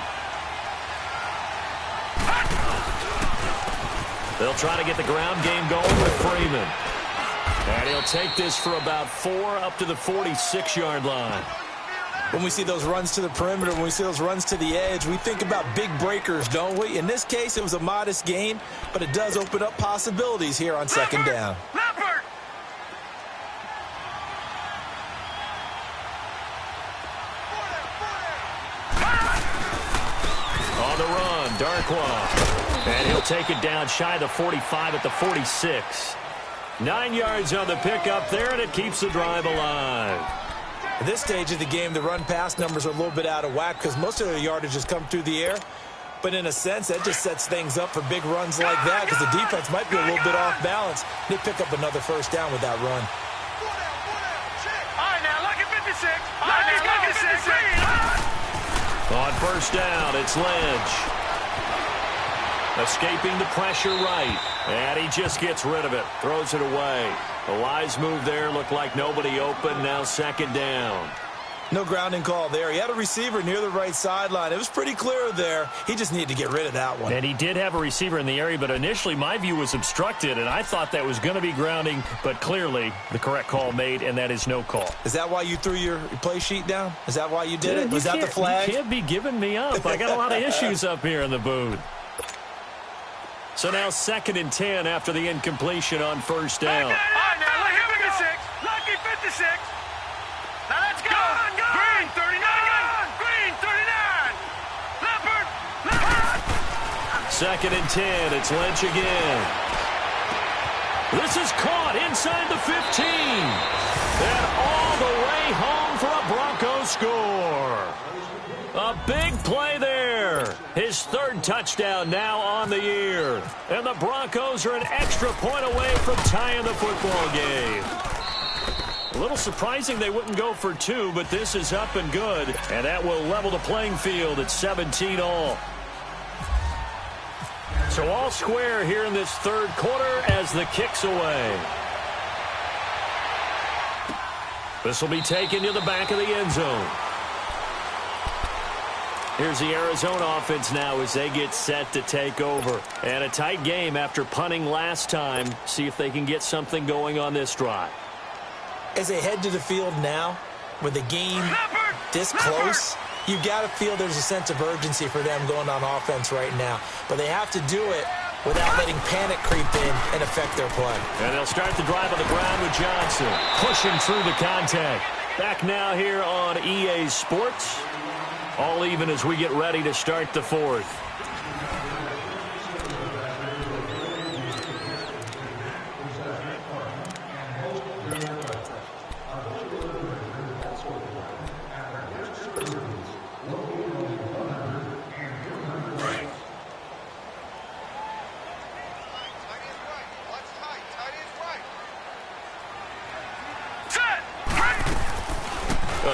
They'll try to get the ground game going with Freeman. And he'll take this for about 4 up to the 46-yard line. When we see those runs to the perimeter, when we see those runs to the edge, we think about big breakers, don't we? In this case, it was a modest gain, but it does open up possibilities here on 2nd down. On the run, Darkwa. And he'll take it down shy of the 45 at the 46. 9 yards on the pickup there, and it keeps the drive alive. At this stage of the game, the run-pass numbers are a little bit out of whack because most of their yardage has come through the air. But in a sense, that just sets things up for big runs like that because the defense might be a little bit off balance. They pick up another 1st down with that run. All right, now, look at 56. All right, now, look at 56. On 1st down, it's Lynch. Escaping the pressure right. And he just gets rid of it. Throws it away. A wise move there. Looked like nobody open. Now 2nd down. No grounding call there. He had a receiver near the right sideline. It was pretty clear there. He just needed to get rid of that one. And he did have a receiver in the area, but initially my view was obstructed, and I thought that was going to be grounding, but clearly the correct call made, and that is no call. Is that why you threw your play sheet down? Is that why you did it? Was that the flag? You can't be giving me up. I got a lot of issues up here in the booth. So now 2nd and 10 after the incompletion on first down. All right, now, lucky 56. Lucky 56. Now let's go. Green 39. Green 39. Leopard. Leopard. 2nd and 10. It's Lynch again. This is caught inside the 15. And all the way home for a Broncos score. A big play there. His 3rd touchdown now on the year. And the Broncos are an extra point away from tying the football game. A little surprising they wouldn't go for 2, but this is up and good. And that will level the playing field at 17 all. So all square here in this 3rd quarter as the kick's away. This will be taken to the back of the end zone. Here's the Arizona offense now as they get set to take over. And a tight game after punting last time. See if they can get something going on this drive. As they head to the field now, with the game this close, you've got to feel there's a sense of urgency for them going on offense right now. But they have to do it without letting panic creep in and affect their play. And they'll start the drive on the ground with Johnson, pushing through the contact. Back now here on EA Sports. All even as we get ready to start the 4th.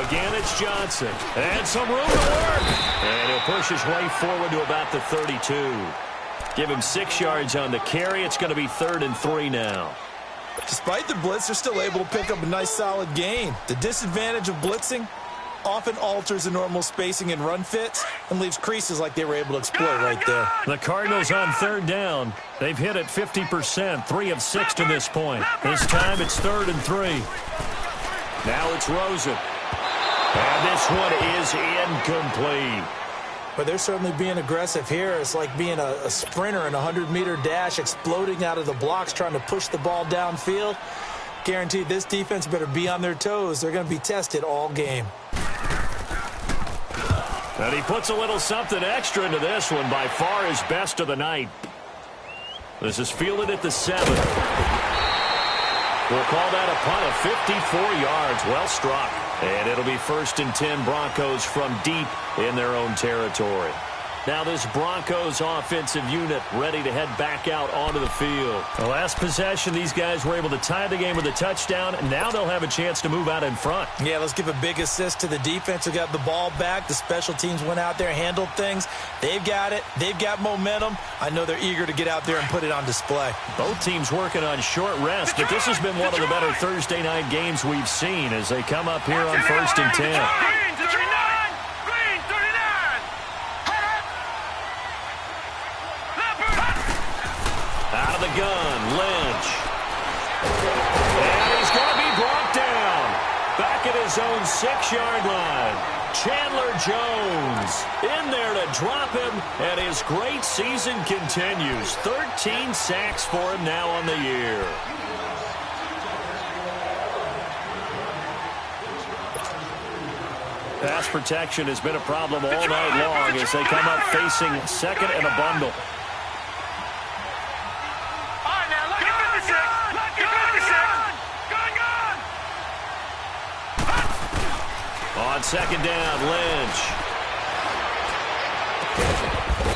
Again, it's Johnson. And some room to work. And he'll push his way forward to about the 32. Give him 6 yards on the carry. It's going to be 3rd and 3 now. Despite the blitz, they're still able to pick up a nice solid gain. The disadvantage of blitzing often alters the normal spacing and run fits and leaves creases like they were able to exploit right there. The Cardinals on 3rd down. They've hit it 50%, 3 of 6 to this point. This time it's 3rd and 3. Now it's Rosen. And this one is incomplete. But they're certainly being aggressive here. It's like being a sprinter in a 100-meter dash, exploding out of the blocks, trying to push the ball downfield. Guaranteed this defense better be on their toes. They're going to be tested all game. And he puts a little something extra into this one, by far his best of the night. This is fielded at the 7. We'll call that a punt of 54 yards. Well struck. And it'll be 1st and 10 Broncos from deep in their own territory. Now this Broncos offensive unit ready to head back out onto the field. The last possession, these guys were able to tie the game with a touchdown, and now they'll have a chance to move out in front. Yeah, let's give a big assist to the defense who got the ball back. The special teams went out there, handled things. They've got it. They've got momentum. I know they're eager to get out there and put it on display. Both teams working on short rest, but this has been one of the better Thursday night games we've seen as they come up here on 1st and 10. Out of the gun, Lynch. And he's going to be brought down. Back at his own 6-yard line. Chandler Jones in there to drop him, and his great season continues. 13 sacks for him now on the year. Pass protection has been a problem all night long as they come up facing 2nd and a bundle. On 2nd down, Lynch.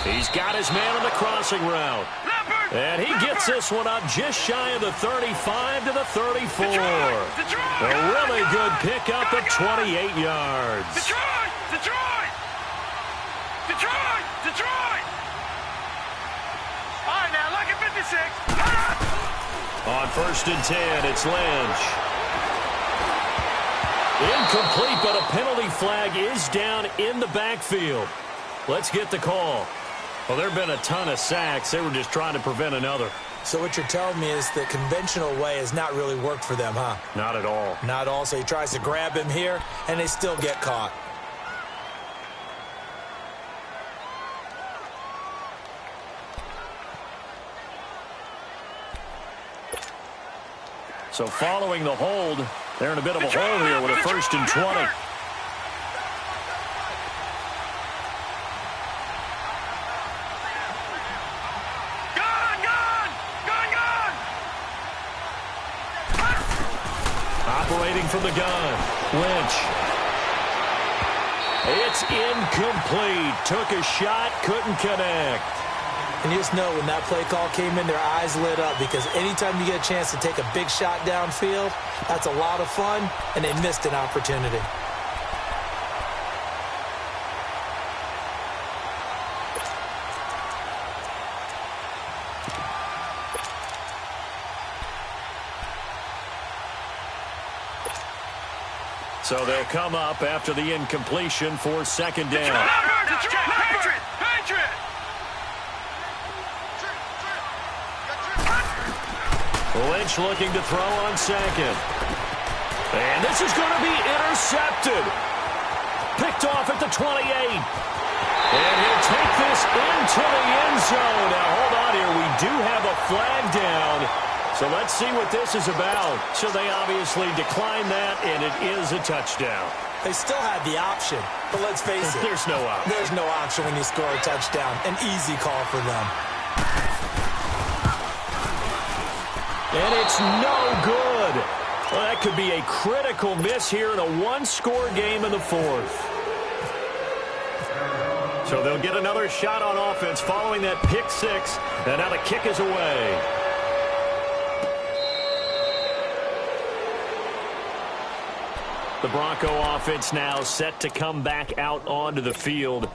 He's got his man on the crossing route. And he gets this one up just shy of the 35 to the 34. A really good pickup of 28 yards. Detroit! Detroit! Detroit! Detroit! All right, now, lucky 56. On 1st and 10, it's Lynch. Incomplete, but a penalty flag is down in the backfield. Let's get the call. Well, there have been a ton of sacks. They were just trying to prevent another. So what you're telling me is the conventional way has not really worked for them, huh? Not at all. Not at all. So he tries to grab him here, and they still get caught. So following the hold, they're in a bit of a hole here with a 1st and 20. Operating from the gun, Lynch. It's incomplete. Took a shot, couldn't connect. And you just know when that play call came in, their eyes lit up, because anytime you get a chance to take a big shot downfield, that's a lot of fun, and they missed an opportunity. So they'll come up after the incompletion for 2nd down. Lynch looking to throw on 2nd. And this is going to be intercepted. Picked off at the 28. And he'll take this into the end zone. Now, hold on here. We do have a flag down. So let's see what this is about. So they obviously declined that, and it is a touchdown. They still had the option, but let's face it. There's no option. There's no option when you score a touchdown. An easy call for them. And it's no good. Well, that could be a critical miss here in a one-score game in the 4th. So they'll get another shot on offense following that pick 6. And now the kick is away. The Bronco offense now set to come back out onto the field.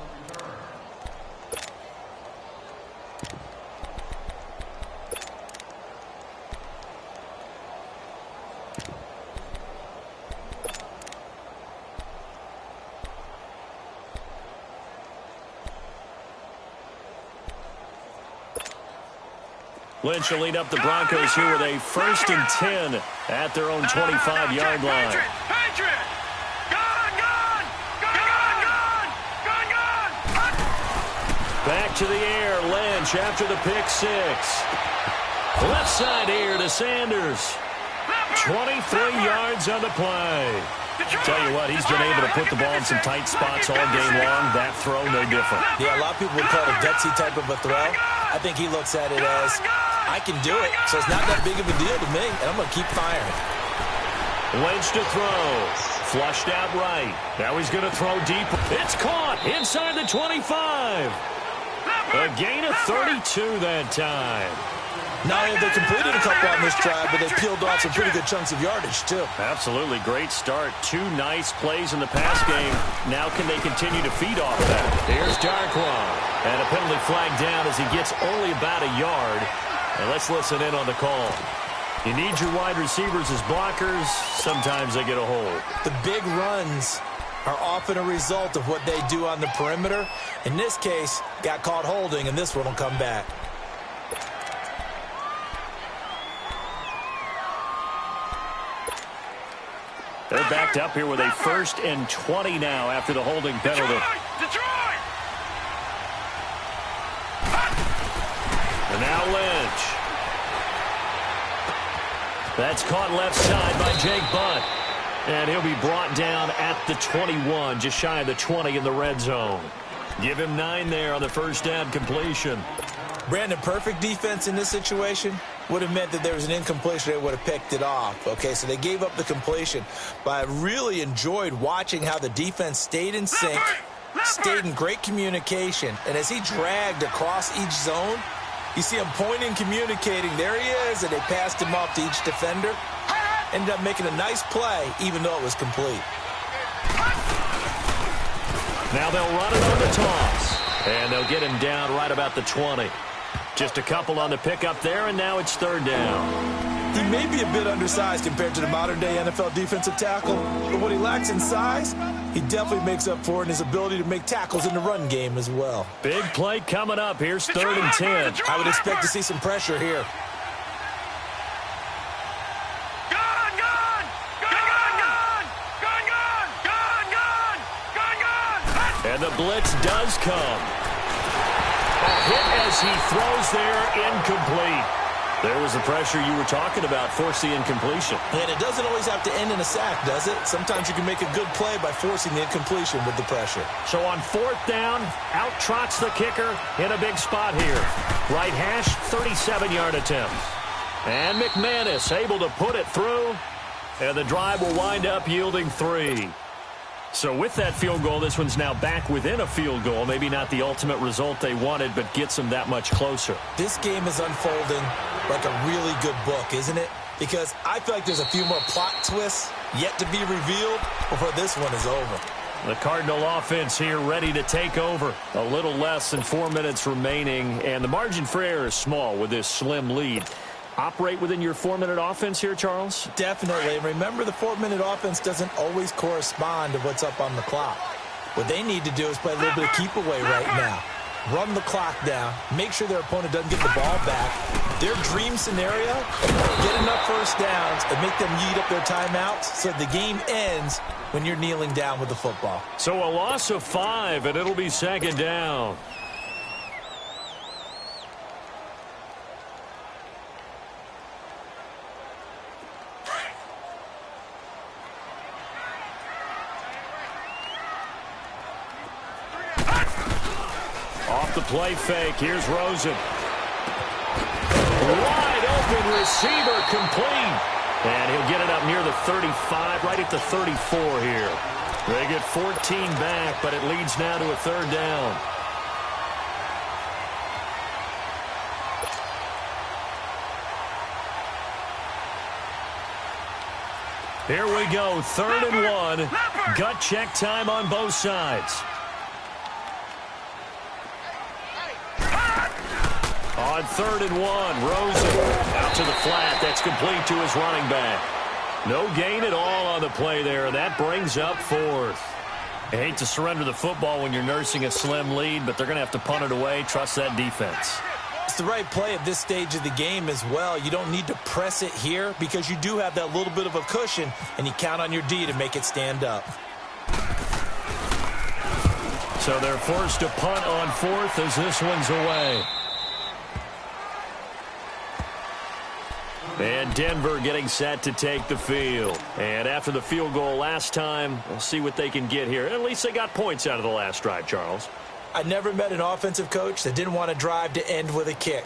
Lynch will lead up the Broncos here with a 1st and 10 at their own 25-yard line. Back to the air, Lynch after the pick 6. Left side here to Sanders. 23 yards on the play. Tell you what, he's been able to put the ball in some tight spots all game long. That throw, no different. Yeah, a lot of people would call it a gutsy type of a throw. I think he looks at it as, I can do it, so it's not that big of a deal to me, and I'm going to keep firing. Lynch to throw. Flushed out right. Now he's going to throw deep. It's caught inside the 25. A gain of 32 that time. Not only have they completed a couple on this drive, but they peeled off some pretty good chunks of yardage, too. Absolutely. Great start. 2 nice plays in the pass game. Now can they continue to feed off that? Here's Darquan. And a penalty flag down as he gets only about a yard. And let's listen in on the call. You need your wide receivers as blockers. Sometimes they get a hold. The big runs are often a result of what they do on the perimeter. In this case, got caught holding, and this one will come back. They're backed up here with a 1st and 20 now after the holding penalty. Detroit! And now Lynch. That's caught left side by Jake Butt. And he'll be brought down at the 21, just shy of the 20 in the red zone. Give him 9 there on the 1st down completion. Brandon, perfect defense in this situation would have meant that there was an incompletion. They would have picked it off. Okay, so they gave up the completion. But I really enjoyed watching how the defense stayed in sync, stayed in great communication. And as he dragged across each zone, you see him pointing, communicating. There he is, and they passed him off to each defender. Ended up making a nice play, even though it was complete. Now they'll run it on the toss. And they'll get him down right about the 20. Just a couple on the pickup there, and now it's 3rd down. He may be a bit undersized compared to the modern-day NFL defensive tackle, but what he lacks in size, he definitely makes up for in his ability to make tackles in the run game as well. Big play coming up. Here's 3rd and 10. I would expect to see some pressure here. And the blitz does come. A hit as he throws there, incomplete. There was the pressure you were talking about, force the incompletion. And it doesn't always have to end in a sack, does it? Sometimes you can make a good play by forcing the incompletion with the pressure. So on 4th down, out trots the kicker in a big spot here. Right hash, 37-yard attempt. And McManus able to put it through. And the drive will wind up yielding 3. So with that field goal, this one's now back within a field goal. Maybe not the ultimate result they wanted, but gets them that much closer. This game is unfolding like a really good book, isn't it? Because I feel like there's a few more plot twists yet to be revealed before this one is over. The Cardinal offense here ready to take over. A little less than 4 minutes remaining, and the margin for error is small with this slim lead. Operate within your 4-minute offense here, Charles? Definitely. And remember, the 4-minute offense doesn't always correspond to what's up on the clock. What they need to do is play a little bit of keep away right now. Run the clock down. Make sure their opponent doesn't get the ball back. Their dream scenario, get enough first downs and make them eat up their timeouts so the game ends when you're kneeling down with the football. So a loss of 5, and it'll be 2nd down. Off the play fake, here's Rosen. Wide open receiver, complete. And he'll get it up near the 35, right at the 34 here. They get 14 back, but it leads now to a 3rd down. Here we go, 3rd and 1. Gut check time on both sides. On 3rd and 1, Rosen out to the flat. That's complete to his running back. No gain at all on the play there, and that brings up 4th. I hate to surrender the football when you're nursing a slim lead, but they're going to have to punt it away. Trust that defense. It's the right play at this stage of the game as well. You don't need to press it here because you do have that little bit of a cushion, and you count on your D to make it stand up. So they're forced to punt on 4th as this one's away. And Denver getting set to take the field. And after the field goal last time, we'll see what they can get here. At least they got points out of the last drive, Charles. I never met an offensive coach that didn't want a drive to end with a kick.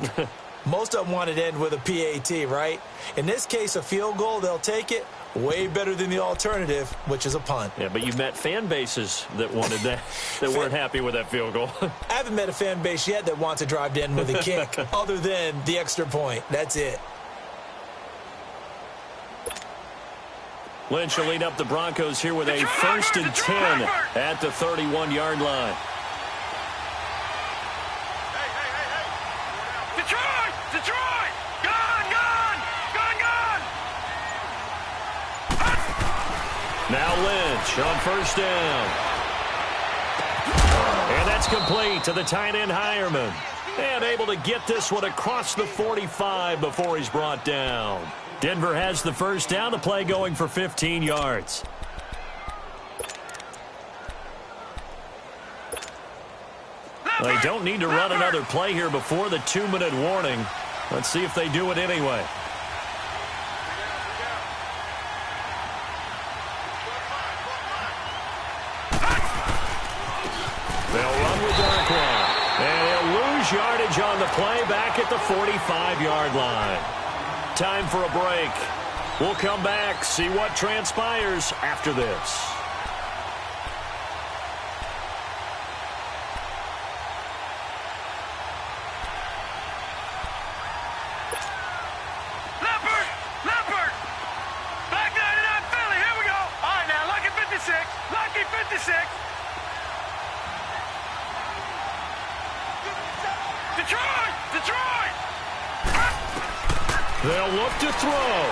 Most of them wanted to end with a PAT, right? In this case, a field goal, they'll take it. Way better than the alternative, which is a punt. Yeah, but you've met fan bases that wanted that, that weren't happy with that field goal. I haven't met a fan base yet that wants a drive to end with a kick, other than the extra point. That's it. Lynch will lead up the Broncos here with a 1st and 10 at the 31-yard line. Detroit! Gone! Now Lynch on 1st down. And that's complete to the tight end Hireman. And able to get this one across the 45 before he's brought down. Denver has the 1st down, the play going for 15 yards. They don't need to run another play here before the 2-minute warning. Let's see if they do it anyway. They'll run with Darkwa. And he'll lose yardage on the play back at the 45-yard line. Time for a break. We'll come back, see what transpires after this. Leopard! Back 99 Philly, here we go. All right, now, lucky 56. Lucky 56. Detroit! They'll look to throw.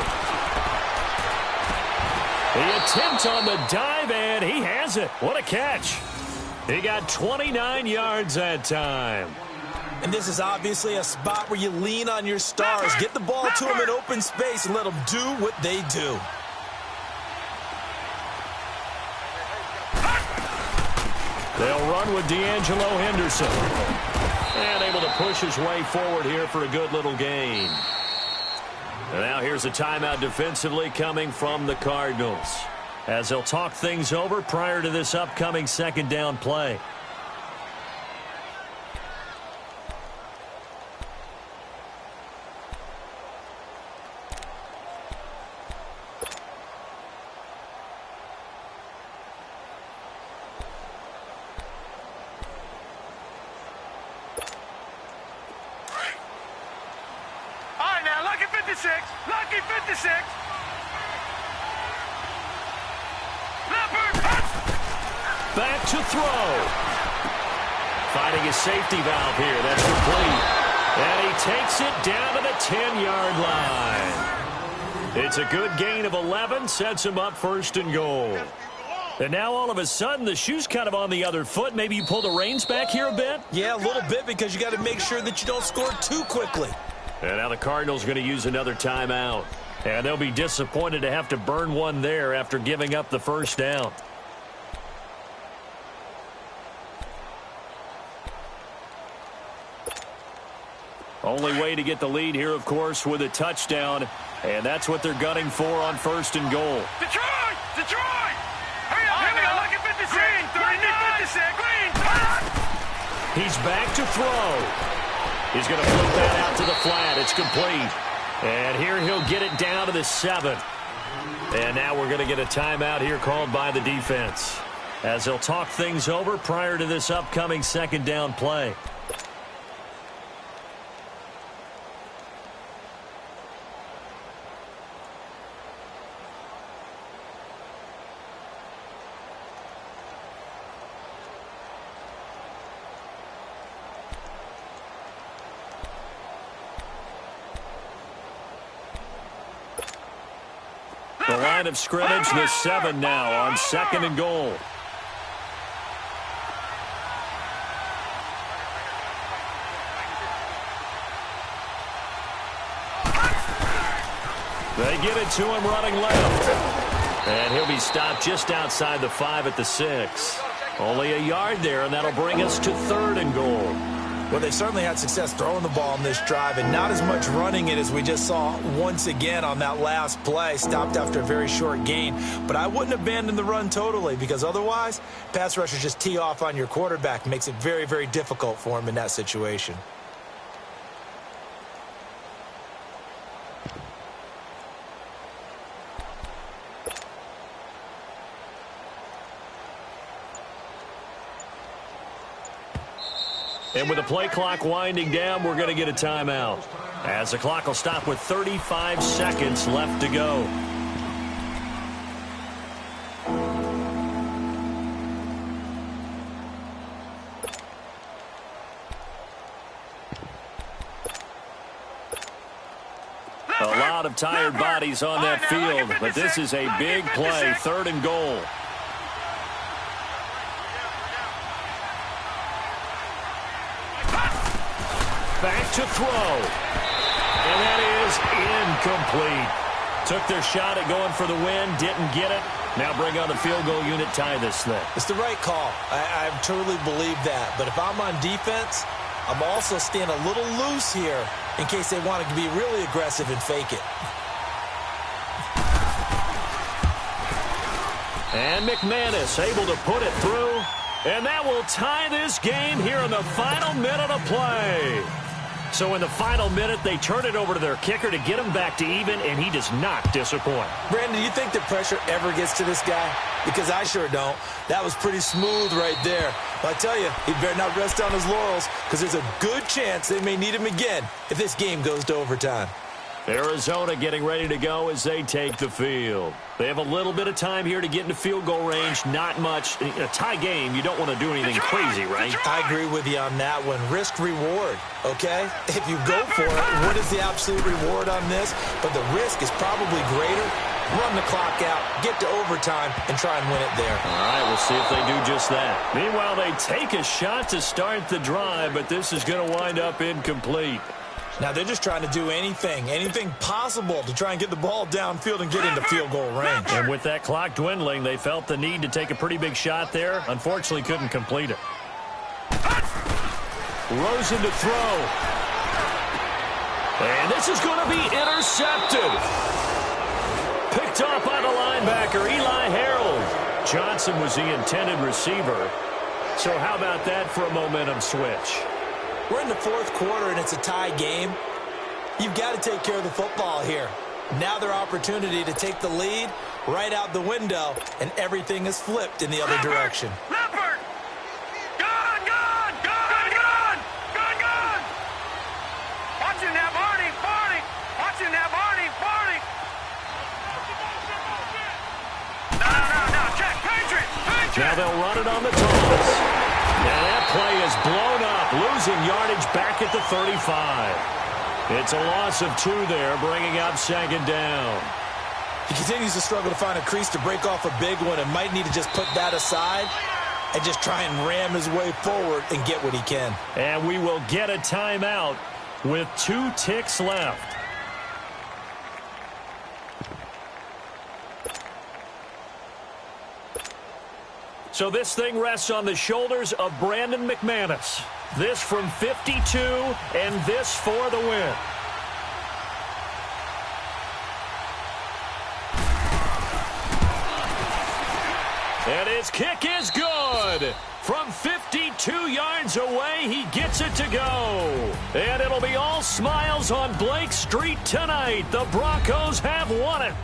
The attempt on the dive, and he has it. What a catch. He got 29 yards that time. And this is obviously a spot where you lean on your stars. Get the ball to them in open space and let them do what they do. They'll run with D'Angelo Henderson. And able to push his way forward here for a good little gain. And now here's a timeout defensively coming from the Cardinals, as they'll talk things over prior to this upcoming second down play. Lucky 56. Back to throw. Finding a safety valve here. That's complete. And he takes it down to the 10-yard line. It's a good gain of 11. Sets him up first and goal. And now all of a sudden the shoe's kind of on the other foot. Maybe you pull the reins back here a bit? Yeah, a little bit, because you got to make sure that you don't score too quickly. And now the Cardinals going to use another timeout. And they'll be disappointed to have to burn one there after giving up the first down. Only way to get the lead here, of course, with a touchdown. And that's what they're gunning for on first and goal. Detroit! Detroit! Hurry up, here we go. Lucky 56. Green, 39. 56. Green. He's back to throw. He's going to flip that out to the flat. It's complete. And here he'll get it down to the 7. And now we're going to get a timeout here called by the defense, as they'll talk things over prior to this upcoming second down play. The line of scrimmage, the 7 now on second and goal. They get it to him running left. And he'll be stopped just outside the 5 at the 6. Only a yard there, and that'll bring us to third and goal. Well, they certainly had success throwing the ball on this drive, and not as much running it as we just saw once again on that last play. Stopped after a very short gain. But I wouldn't abandon the run totally, because otherwise, pass rushers just tee off on your quarterback. Makes it very, very difficult for him in that situation. And with the play clock winding down, we're going to get a timeout, as the clock will stop with 35 seconds left to go. A lot of tired bodies on that field, but this is a big play, third and goal. Back to throw. And that is incomplete. Took their shot at going for the win, didn't get it. Now bring on the field goal unit, tie this thing. It's the right call. I truly believe that. But if I'm on defense, I'm also staying a little loose here in case they wanted to be really aggressive and fake it. And McManus able to put it through. And that will tie this game here in the final minute of play. So in the final minute, they turn it over to their kicker to get him back to even, and he does not disappoint. Brandon, do you think the pressure ever gets to this guy? Because I sure don't. That was pretty smooth right there. But I tell you, he better not rest on his laurels, because there's a good chance they may need him again if this game goes to overtime. Arizona getting ready to go as they take the field. They have a little bit of time here to get into field goal range. Not much. In a tie game, you don't want to do anything crazy, right? I agree with you on that one. Risk reward, okay? If you go for it, what is the absolute reward on this? But the risk is probably greater. Run the clock out, get to overtime, and try and win it there. All right, we'll see if they do just that. Meanwhile, they take a shot to start the drive, but this is going to wind up incomplete. Now they're just trying to do anything possible to try and get the ball downfield and get into field goal range. And with that clock dwindling, they felt the need to take a pretty big shot there. Unfortunately, couldn't complete it. Rosen to throw. And this is going to be intercepted. Picked off by the linebacker, Eli Harold. Johnson was the intended receiver. So how about that for a momentum switch? We're in the fourth quarter, and it's a tie game. You've got to take care of the football here. Now their opportunity to take the lead right out the window, and everything is flipped in the other direction. Leopard! Gun! Gun! Gun! Gun! Gun! Gun! Watch him now, Barney! Barney! Watch him now, Barney! Barney! No. Check! Patriot! Patriot! Now they'll run it on the toss. And that play is blown up, losing yardage back at the 35. It's a loss of 2 there, bringing up second down. He continues to struggle to find a crease to break off a big one and might need to just put that aside and just try and ram his way forward and get what he can. And we will get a timeout with 2 ticks left. So this thing rests on the shoulders of Brandon McManus. This from 52, and this for the win. And his kick is good. From 52 yards away, he gets it to go. And it'll be all smiles on Blake Street tonight. The Broncos have won it.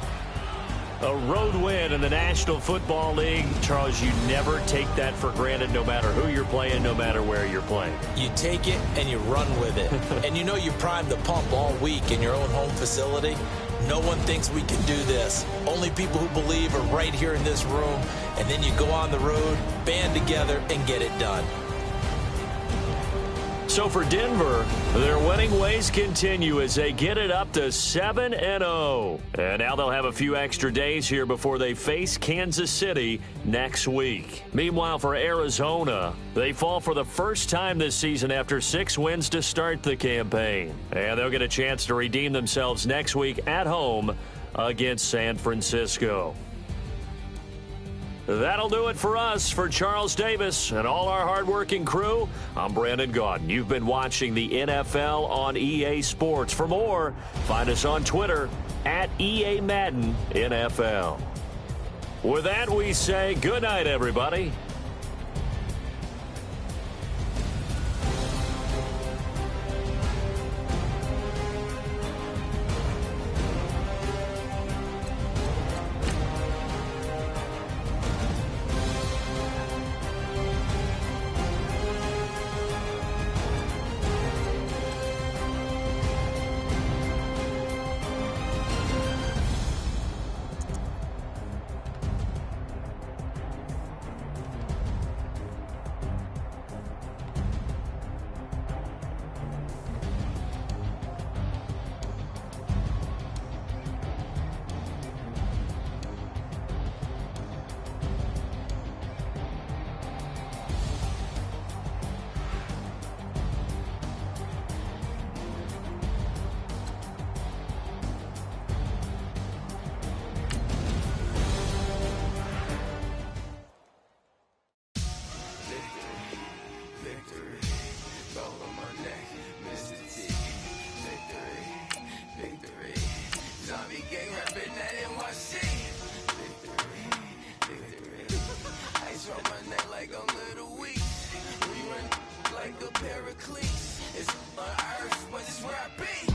A road win in the National Football League. Charles, you never take that for granted no matter who you're playing, no matter where you're playing. You take it and you run with it. And you know you primed the pump all week in your own home facility. No one thinks we can do this. Only people who believe are right here in this room. And then you go on the road, band together, and get it done. So for Denver, their winning ways continue as they get it up to 7-0. And now they'll have a few extra days here before they face Kansas City next week. Meanwhile, for Arizona, they fall for the first time this season after 6 wins to start the campaign. And they'll get a chance to redeem themselves next week at home against San Francisco. That'll do it for us. For Charles Davis and all our hardworking crew, I'm Brandon Gaudin. You've been watching the NFL on EA Sports. For more, find us on Twitter at EA Madden NFL. With that, we say good night, everybody. It's on earth, but it's where I be.